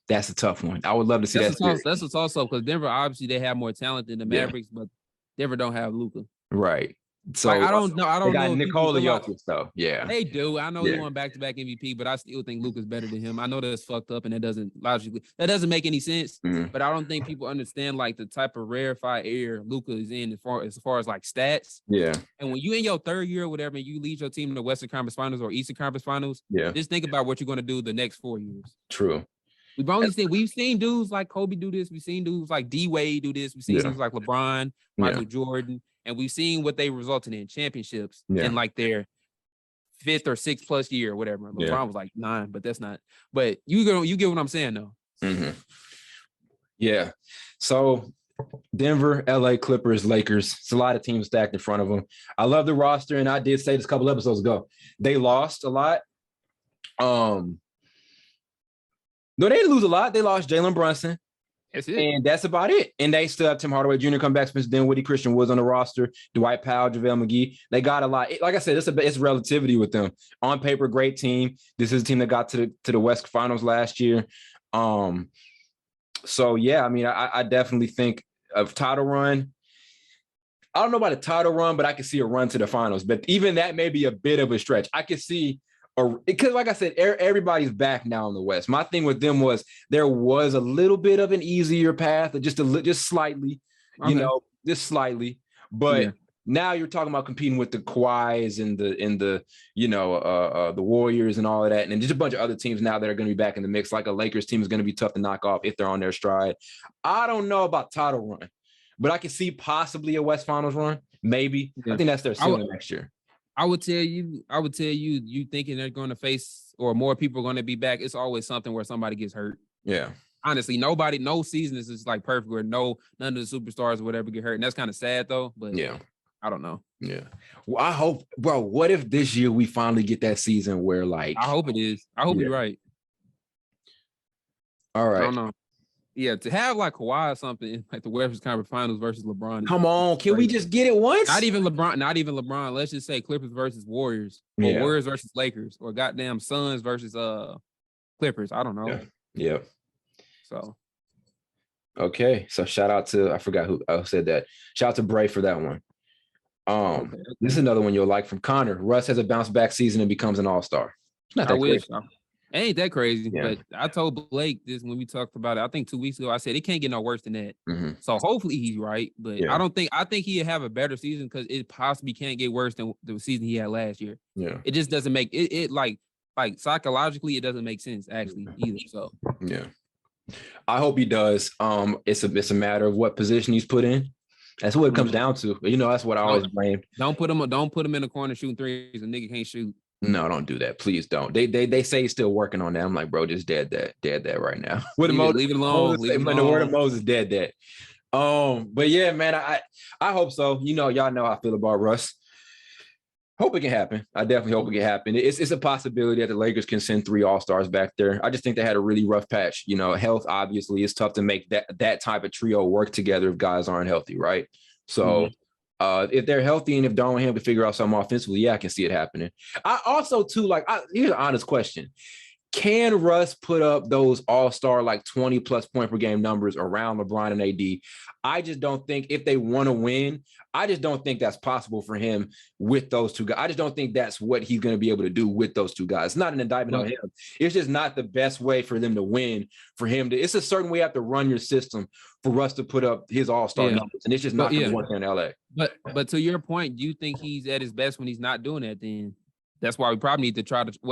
That's a tough one. I would love to see that. That's what's also because Denver, obviously, they have more talent than the Mavericks, but Denver don't have Luka. Right. So like, I don't know. They got Nikola Jokic, though. Yeah, they do. I know he won back-to-back MVP, but I still think Luka's better than him. I know that's fucked up, and that doesn't make any sense. But I don't think people understand like the type of rarefied air Luka is in as far as like stats. Yeah. And when you in your third year or whatever, and you lead your team in the Western Conference Finals or Eastern Conference Finals, just think about what you're going to do the next 4 years. True. We've seen dudes like Kobe do this. We've seen dudes like D Wade do this. We've seen dudes like LeBron, Michael Jordan. And we've seen what they resulted in championships in like their 5th or 6th plus year or whatever. LeBron was like 9, but that's not. But you get what I'm saying though. Yeah. So Denver, LA, Clippers, Lakers. It's a lot of teams stacked in front of them. I love the roster, and I did say this a couple episodes ago. They lost a lot. No, they didn't lose a lot. They lost Jalen Brunson. That's it. And that's about it. And they still have Tim Hardaway Jr. come back, Spencer Dinwiddie, Christian Woods on the roster, Dwight Powell, JaVale McGee. They got a lot. Like I said, it's relativity with them. On paper, great team. This is a team that got to the West Finals last year. So yeah, I mean, I definitely think of title run. I don't know about a title run, but I can see a run to the finals. But even that may be a bit of a stretch. I could see because, like I said, everybody's back now in the West. My thing with them was there was a little bit of an easier path, just slightly, just slightly. But now you're talking about competing with the Kawhis and the Warriors and all of that, and then just a bunch of other teams now that are going to be back in the mix. Like a Lakers team is going to be tough to knock off if they're on their stride. I don't know about title run, but I can see possibly a West Finals run, maybe. Yeah. I think that's their ceiling next year. I would tell you, you thinking they're going to face or more people are going to be back. It's always something where somebody gets hurt. Yeah. Honestly, no season is just like perfect where none of the superstars or whatever get hurt. And that's kind of sad though. But yeah, I don't know. Yeah. Well, I hope, bro, what if this year we finally get that season where like. I hope it is. I hope you're right. All right. I don't know. Yeah, to have like Kawhi or something like the Western Conference Finals versus LeBron. Come on, can we just get it once? Not even LeBron. Let's just say Clippers versus Warriors, or Warriors versus Lakers, or goddamn Suns versus Clippers. I don't know. Yeah. So. Okay, so shout out to I forgot who said that. Shout out to Bray for that one. This is another one you'll like from Connor. Russ has a bounce back season and becomes an all-star. Not that crazy. It ain't that crazy, but I told Blake this when we talked about it. I think 2 weeks ago, I said it can't get no worse than that. Mm-hmm. So hopefully he's right, but I think he'll have a better season because it possibly can't get worse than the season he had last year. Yeah, it just doesn't make it like psychologically it doesn't make sense actually either. So yeah, I hope he does. It's a matter of what position he's put in. That's what it comes down to. That's what I always blame. Don't put him in the corner shooting threes. A nigga can't shoot. No, don't do that. Please don't. They say he's still working on that. I'm like, bro, just dead that right now. Leave it alone. The word of Moses, dead that. But yeah, man, I hope so. Y'all know how I feel about Russ. Hope it can happen. I definitely hope it can happen. It's a possibility that the Lakers can send 3 All-Stars back there. I just think they had a really rough patch. Health obviously is tough to make that type of trio work together if guys aren't healthy, right? So. If they're healthy and if Darwin Ham can figure out something offensively, I can see it happening. I also, too, here's an honest question. Can Russ put up those all-star, 20-plus point per game numbers around LeBron and AD? I just don't think if they want to win, I just don't think that's possible for him with those two guys. I just don't think that's what he's going to be able to do with those two guys. It's not an indictment on him. It's just not the best way for them to win, it's a certain way you have to run your system for Russ to put up his all-star numbers, and it's just not going to work in LA. But to your point, do you think he's at his best when he's not doing that then? That's why we probably need to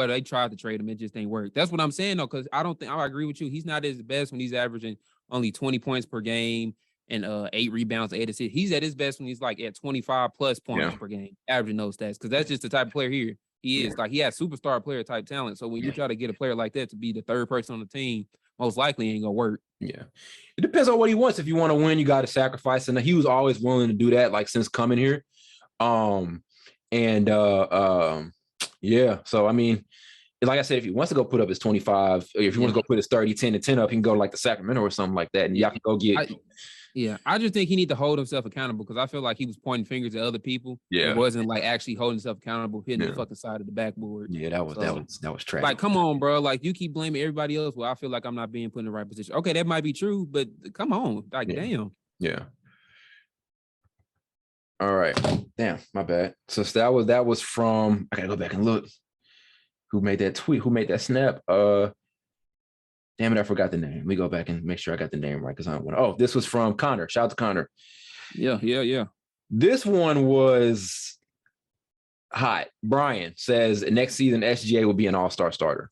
they tried to trade him. It just ain't work. That's what I'm saying, though, because I agree with you. He's not at his best when he's averaging only 20 points per game and 8 rebounds, 8 assists. He's at his best when he's at 25-plus points per game, averaging those stats, because that's just the type of player he is. He has superstar player type talent. So when you try to get a player like that to be the third person on the team, most likely ain't going to work. Yeah. It depends on what he wants. If you want to win, you got to sacrifice. And he was always willing to do that, since coming here. Yeah. So, I mean, like I said, if he wants to go put up his 25, if he wants to go put his 30, 10, and 10 up, he can go to Sacramento or something like that. And y'all can go get. I just think he need to hold himself accountable because I feel like he was pointing fingers at other people. Yeah. It wasn't actually holding himself accountable, hitting the fucking side of the backboard. Yeah, that was tragic. Come on, bro. You keep blaming everybody else. Well, I feel like I'm not being put in the right position. Okay, that might be true, but come on. Damn. Yeah. All right. Damn, my bad. So that was from, I gotta go back and look. Who made that tweet? Who made that snap? Damn it, I forgot the name. Let me go back and make sure I got the name right because I don't want to. Oh, this was from Connor. Shout out to Connor. Yeah. This one was hot. Brian says next season SGA will be an all-star starter.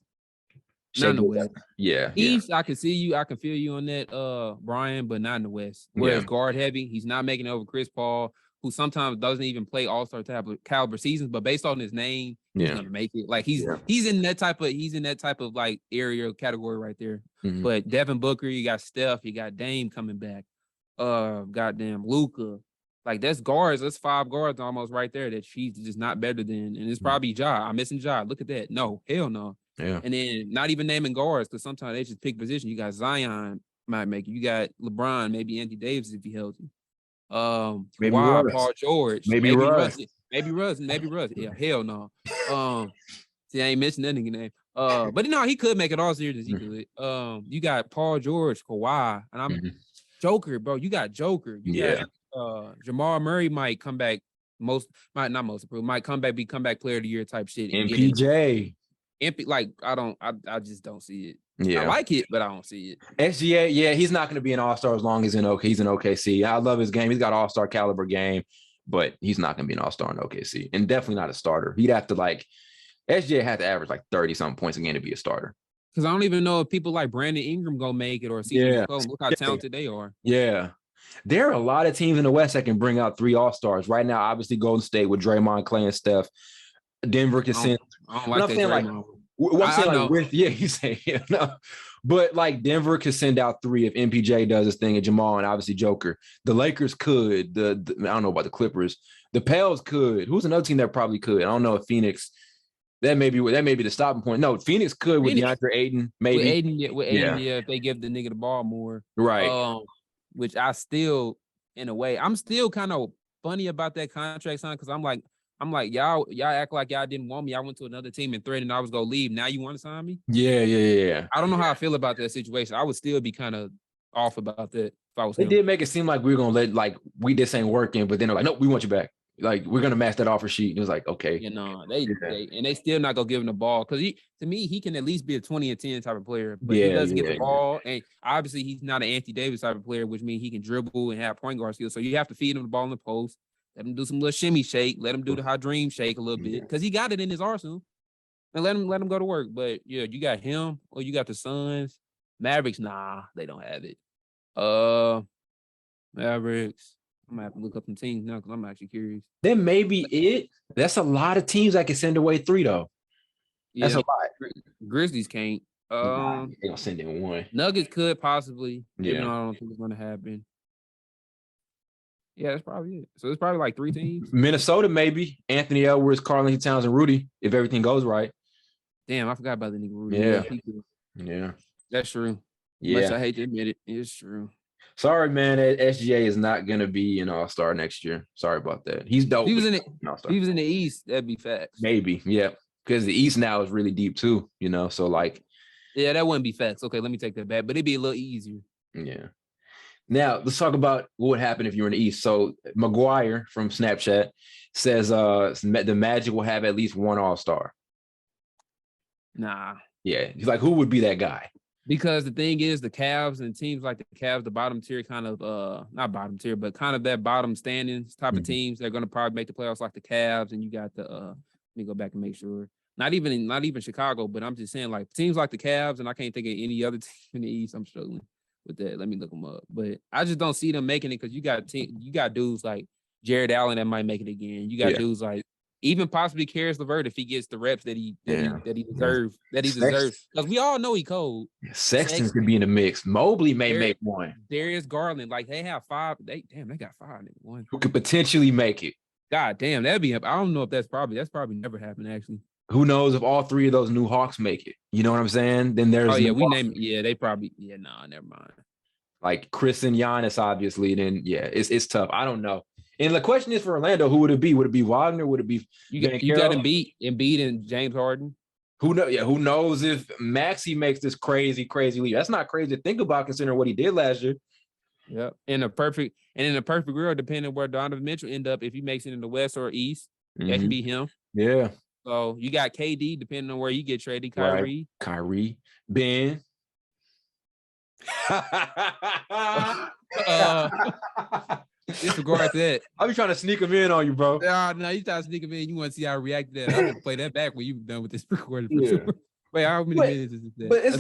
Not in the West. Yeah. East, I can see you. I can feel you on that, Brian, but not in the West. Whereas guard heavy, he's not making it over Chris Paul, who sometimes doesn't even play all-star caliber seasons, but based on his name, he's gonna make it. He's in that type of area category right there. Mm-hmm. But Devin Booker, you got Steph, you got Dame coming back. goddamn Luka. Like that's guards. That's 5 guards almost right there that she's just not better than. And it's probably Ja. I'm missing Ja. Look at that. No, hell no. Yeah. And then not even naming guards because sometimes they just pick position. You got Zion might make it. You got LeBron, maybe Anthony Davis if he healthy. Maybe Kawhi, Russ. Paul George, Maybe Russ. maybe Russ. Yeah, hell no. See, I ain't mentioned that nigga name. But no, he could make it all series. He could. You got Paul George, Kawhi, and I'm Joker, bro. You got Joker. You got Jamal Murray might come back might come back, be comeback player of the year type shit. MPJ. Like I just don't see it. Yeah. I like it, but I don't see it. SGA, yeah, he's not going to be an all-star as long as he's in OKC. I love his game. He's got all-star caliber game, but he's not going to be an all-star in OKC and definitely not a starter. He'd have to SGA had to average 30-something points a game to be a starter. Because I don't even know if people like Brandon Ingram go make it or CJ McCollum. Look how talented they are. Yeah. There are a lot of teams in the West that can bring out 3 all-stars. Right now, obviously, Golden State with Draymond, Clay, and Steph. Denver can send. I don't like that Draymond. You say no, but Denver could send out 3 if MPJ does his thing and Jamal and obviously Joker. The Lakers could. I don't know about the Clippers. The Pels could. Who's another team that probably could? I don't know if Phoenix. That may be the stopping point. No, Phoenix could with DeAndre Ayton. Maybe with Ayton, if they give the nigga the ball more, right? Which I still, in a way, I'm still kind of funny about that contract sign because I'm like, y'all act like y'all didn't want me. I went to another team and threatened I was gonna leave. Now you want to sign me? Yeah. I don't know how I feel about that situation. I would still be kind of off about that if I was. They did make it seem like we were gonna let this ain't working, but then they're like, no, we want you back. We're gonna match that offer sheet. And it was like, okay, they still not gonna give him the ball because to me he can at least be a 20 and 10 type of player, but he doesn't get the ball, and obviously he's not an Anthony Davis type of player, which means he can dribble and have point guard skills. So you have to feed him the ball in the post. Let him do some little shimmy shake. Let him do the high dream shake a little bit because he got it in his arsenal. And let him go to work. But yeah, you got him or you got the Suns. Mavericks, nah, they don't have it. Mavericks. I'm gonna have to look up some teams now because I'm actually curious. Then maybe it. That's a lot of teams that can send away 3 though. That's a lot. Grizzlies can't. They gonna send in 1. Nuggets could possibly. Yeah, I don't think it's gonna happen. Yeah, that's probably it. So it's probably 3 teams. Minnesota, maybe. Anthony Edwards, Karl-Anthony Towns, and Rudy, if everything goes right. Damn, I forgot about the nigga Rudy. Yeah. That's true. Yeah. Much I hate to admit it. It's true. Sorry, man. SGA is not going to be an all-star next year. Sorry about that. He's dope. He was in the East. That'd be facts. Maybe, yeah. Because the East now is really deep too, So yeah, that wouldn't be facts. Okay, let me take that back. But it'd be a little easier. Yeah. Now, let's talk about what would happen if you're in the East. So, McGuire from Snapchat says the Magic will have at least 1 all-star. Nah. Yeah. He's like, who would be that guy? Because the thing is, the Cavs and teams like the Cavs, the bottom tier kind of, not bottom tier, but kind of that bottom standings type of teams, they're going to probably make the playoffs like the Cavs. And you got let me go back and make sure. Not even Chicago, but I'm just saying teams like the Cavs, and I can't think of any other team in the East. I'm struggling with that. Let me look them up. But I just don't see them making it because you got dudes like Jared Allen that might make it again. You got dudes like even possibly Karis LeVert if he gets the reps that he deserves. Because we all know he cold. Sexton could be in the mix. Mobley may make 1. Darius Garland, they have 5. They got 5 in 1. Who could potentially make it? God damn, that'd be. I don't know if that's probably never happened actually. Who knows if all 3 of those new Hawks make it? You know what I'm saying? Then there's they probably never mind. Like Chris and Giannis, obviously. Then it's tough. I don't know. And the question is for Orlando, who would it be? Would it be Wagner? Would it be you got Embiid and James Harden? Who knows if Maxey makes this crazy leap? That's not crazy to think about considering what he did last year. Yeah. In a perfect world, depending on where Donovan Mitchell end up, if he makes it in the West or East, that can be him. Yeah. So you got KD, depending on where you get traded. Kyrie. Right. Kyrie. Ben. Disregard that. I be trying to sneak him in on you, bro. No, you trying to sneak him in. You want to see how I react to that. I'm going to play that back when you're done with this recording for sure. Wait, how many minutes is that? But it's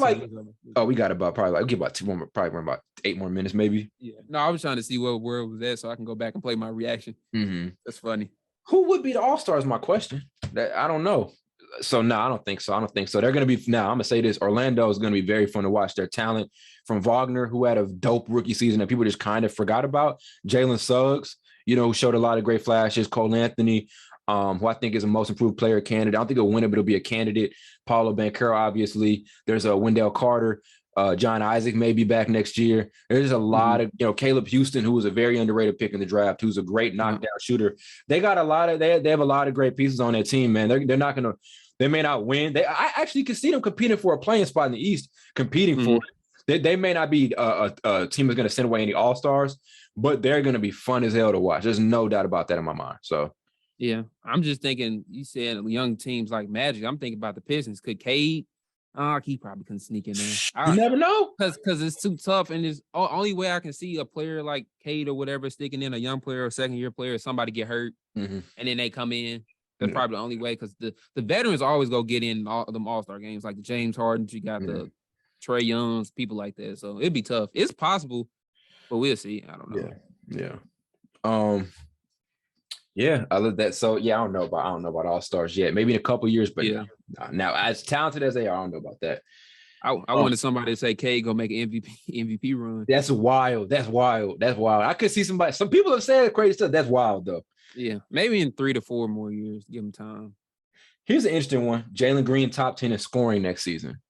we got about we'll get about 2 more, probably about 8 more minutes, maybe. Yeah. No, I was trying to see where it was at so I can go back and play my reaction. Mm-hmm. That's funny. Who would be the all-star is my question. That I don't know. So no, I don't think so. I don't think so. They're going to be now. I'm going to say this: Orlando is going to be very fun to watch. Their talent from Wagner, who had a dope rookie season that people just kind of forgot about. Jalen Suggs, who showed a lot of great flashes. Cole Anthony, who I think is a most improved player candidate. I don't think he'll win it, but he'll be a candidate. Paulo Banchero, obviously. There's a Wendell Carter. John Isaac may be back next year. There's a lot of, Caleb Houston, who was a very underrated pick in the draft, who's a great knockdown shooter. They got a lot of, they have a lot of great pieces on their team, man. They're not going to, they may not win. I actually can see them competing for a playing spot in the East, competing for it. They may not be a team that's going to send away any All-Stars, but they're going to be fun as hell to watch. There's no doubt about that in my mind. So, yeah, I'm just thinking, you said young teams like Magic. I'm thinking about the Pistons. Could Cade? He probably couldn't sneak in there. You never know. Because it's too tough. And it's only way I can see a player like Cade or whatever sticking in, a young player or second-year player, somebody get hurt, and then they come in. That's probably the only way, because the veterans always go get in all them All-Star games, like the James Harden, you got the Trae Youngs, people like that. So it'd be tough. It's possible, but we'll see. I don't know. Yeah. I love that. So I don't know about All-Stars yet. Maybe in a couple years, but now as talented as they are, I don't know about that. I wanted somebody to say Cade go make an MVP run. That's wild. I could see some people have said crazy stuff. That's wild though. Yeah, maybe in 3 to 4 more years, give him time. Here's an interesting one. Jalen Green top 10 in scoring next season.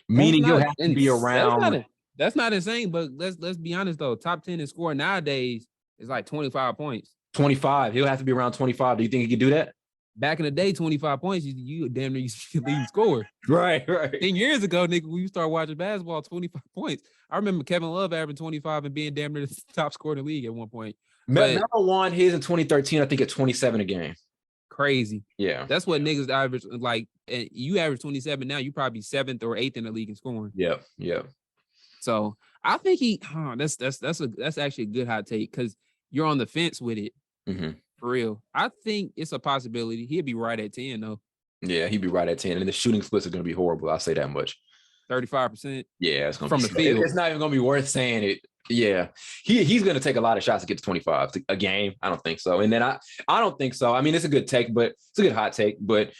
Meaning he'll have to be around. That's not insane, but let's be honest though. Top 10 in scoring nowadays is like 25 points. 25. He'll have to be around 25. Do you think he can do that? Back in the day, 25 points, you damn near you lead scorer. Right. 10 years ago, nigga, when you start watching basketball, 25 points. I remember Kevin Love averaging 25 and being damn near the top scorer in the league at one point. Melo won his in 2013, I think, at 27 a game. Crazy. Yeah. That's what niggas average. Like, and you average 27 now, you probably 7th or 8th in the league in scoring. Yeah. So I think that's actually a good hot take, because you're on the fence with it. For real. I think it's a possibility. He'll be right at 10 though. Yeah, he'd be right at 10. And the shooting splits are going to be horrible. I'll say that much. 35%. Yeah, it's going to be from the field. It's not even going to be worth saying it. Yeah. He's going to take a lot of shots to get to 25 a game. I don't think so. And then I don't think so. I mean, it's a good take, but it's a good hot take. But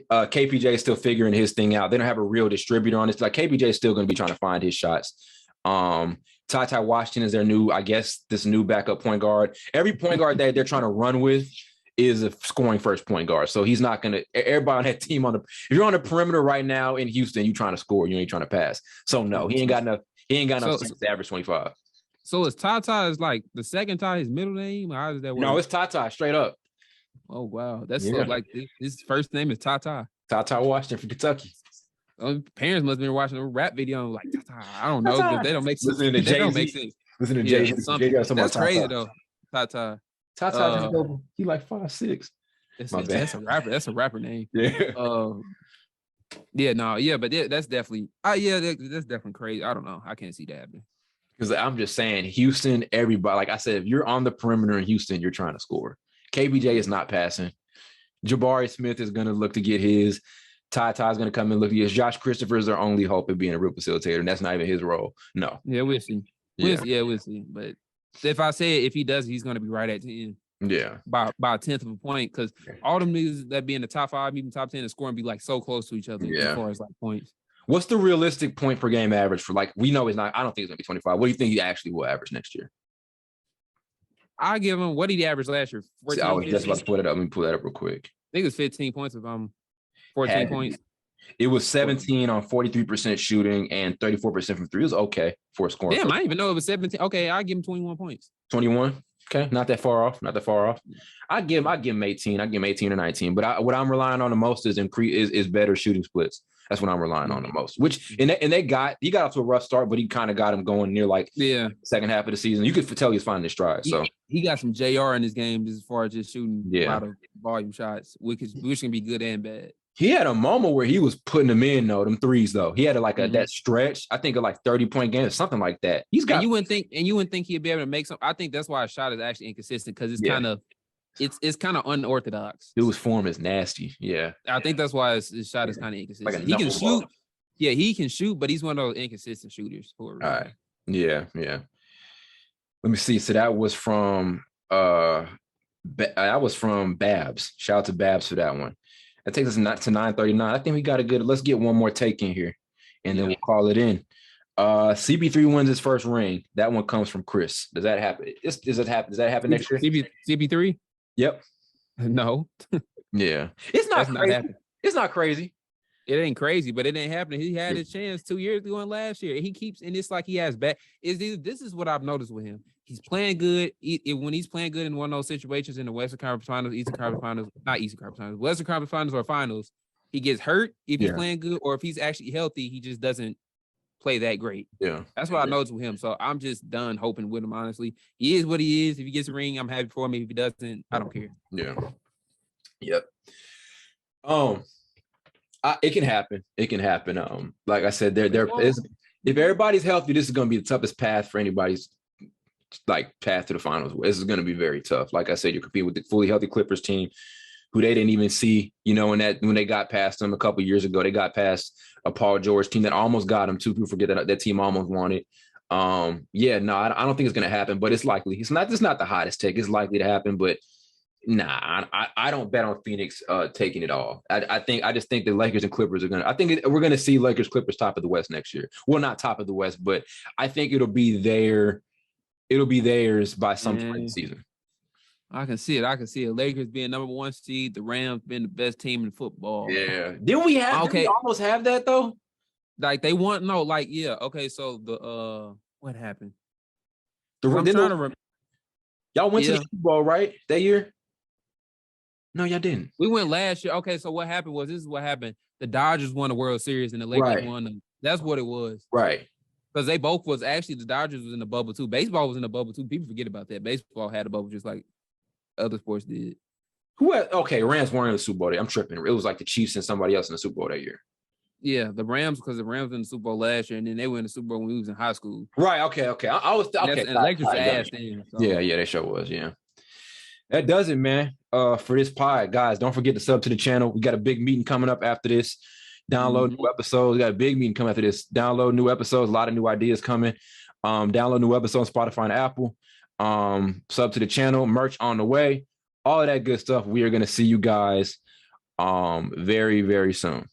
KPJ is still figuring his thing out. They don't have a real distributor on this. Like, KPJ is still going to be trying to find his shots. Ty Washington is their this new backup point guard. Every point guard that they're trying to run with is a scoring first point guard. So he's not going to – everybody on that team if you're on the perimeter right now in Houston, you're trying to score. You ain't trying to pass. So, no, he ain't got enough to average 25. So is Tata is like the second Ty his middle name? Or how does that work? No, it's Tata straight up. Oh, wow. That's so like his first name is Tata. Tata Washington from Kentucky. Parents must have been watching a rap video like, I don't know, because they don't make sense. They don't make sense. Listen to Jay. That's crazy though. Tata, he like 5'6". That's a rapper. That's a rapper name. Yeah. But that's definitely. That's definitely crazy. I don't know. I can't see that happening. Because I'm just saying, Houston, everybody, like I said, if you're on the perimeter in Houston, you're trying to score. KBJ is not passing. Jabari Smith is going to look to get his. Ty's going to come and look at his. Josh Christopher is their only hope of being a real facilitator, and that's not even his role. No. Yeah, we'll see. We'll see. But if he does, he's going to be right at 10. Yeah. By a tenth of a point, because all them niggas that be in the top 5, even top 10, and scoring be like so close to each other as far as like points. What's the realistic point per game average for, like, we know it's not, I don't think it's going to be 25. What do you think he actually will average next year? I give him, what did he average last year? 14, I was just about to pull it up. Let me pull that up real quick. I think it was 15 points if I'm 14 points. It was 17 on 43% shooting and 34% from 3. It was okay for a scoring. Damn, I didn't even know it was 17. Okay, I'll give him 21 points. 21? Okay, not that far off. I give him 18. I give him 18 or 19. But what I'm relying on the most is better shooting splits. That's what I'm relying on the most. Which he got off to a rough start, but he kind of got him going near second half of the season. You could tell he's finding his stride. So he got some JR in his game as far as just shooting a lot of volume shots, which can be good and bad. He had a moment where he was putting them in, though, them threes, though. He had that stretch, I think, of like 30-point game or something like that. He's got. And you wouldn't think he'd be able to make some. I think that's why his shot is actually inconsistent, because it's kind of unorthodox. Dude's form is nasty. Yeah, I think that's why his shot is kind of inconsistent. Like he can shoot. Yeah, he can shoot, but he's one of those inconsistent shooters. All right. Yeah. Let me see. So that was from That was from Babs. Shout out to Babs for that one. That takes us to 9:39. I think we got a good. Let's get one more take in here, and then we'll call it in. CP3 wins his first ring. That one comes from Chris. Does that happen? Does that happen next year? CP3? Yep. No. Yeah. It's not crazy. It's not crazy. It ain't crazy, but it ain't happening. He had his chance 2 years ago and last year. He keeps, and it's like he has back. This is what I've noticed with him. He's playing good. When he's playing good in one of those situations in the Western Conference Finals, Eastern Conference Finals, not Eastern Conference Finals, Western Conference Finals or Finals, he gets hurt if he's playing good, or if he's actually healthy, he just doesn't play that great. Yeah. That's what I noticed with him. So I'm just done hoping with him, honestly. He is what he is. If he gets a ring, I'm happy for him. If he doesn't, I don't care. Yeah. Yep. It can happen. It can happen. Like I said, if everybody's healthy, this is going to be the toughest path for anybody's path to the finals. This is going to be very tough. Like I said, you're competing with the fully healthy Clippers team, who they didn't even see. When they got past them a couple years ago, they got past a Paul George team that almost got them too. People forget that team almost won it. I don't think it's going to happen, but it's likely. It's not the hottest take. It's likely to happen, but. Nah, I don't bet on Phoenix taking it all. I just think the Lakers and Clippers are gonna. I think we're gonna see Lakers Clippers top of the West next year. Well, not top of the West, but I think it'll be there. It'll be theirs by some point in the season. I can see it. Lakers being number 1 seed, the Rams being the best team in football. Yeah. Did we almost have that though? Like they want Okay, so the what happened? Y'all went to the Super Bowl, right? That year? No, y'all didn't. We went last year. Okay, so what happened was, this is what happened. The Dodgers won the World Series and the Lakers won them. That's what it was. Right. Because they both was actually, the Dodgers was in the bubble too. Baseball was in the bubble too. People forget about that. Baseball had a bubble just like other sports did. Rams weren't in the Super Bowl. I'm tripping. It was like the Chiefs and somebody else in the Super Bowl that year. Yeah, the Rams, because the Rams were in the Super Bowl last year, and then they were in the Super Bowl when we was in high school. Right. Okay. I was okay. And the Lakers ass then. So. Yeah, they sure was. Yeah. That does it, man. For this pod, guys, don't forget to sub to the channel. We got a big meeting coming up after this. Download new episodes. We got a big meeting coming after this. Download new episodes. A lot of new ideas coming. Download new episodes on Spotify and Apple. Sub to the channel. Merch on the way. All of that good stuff. We are going to see you guys very, very soon.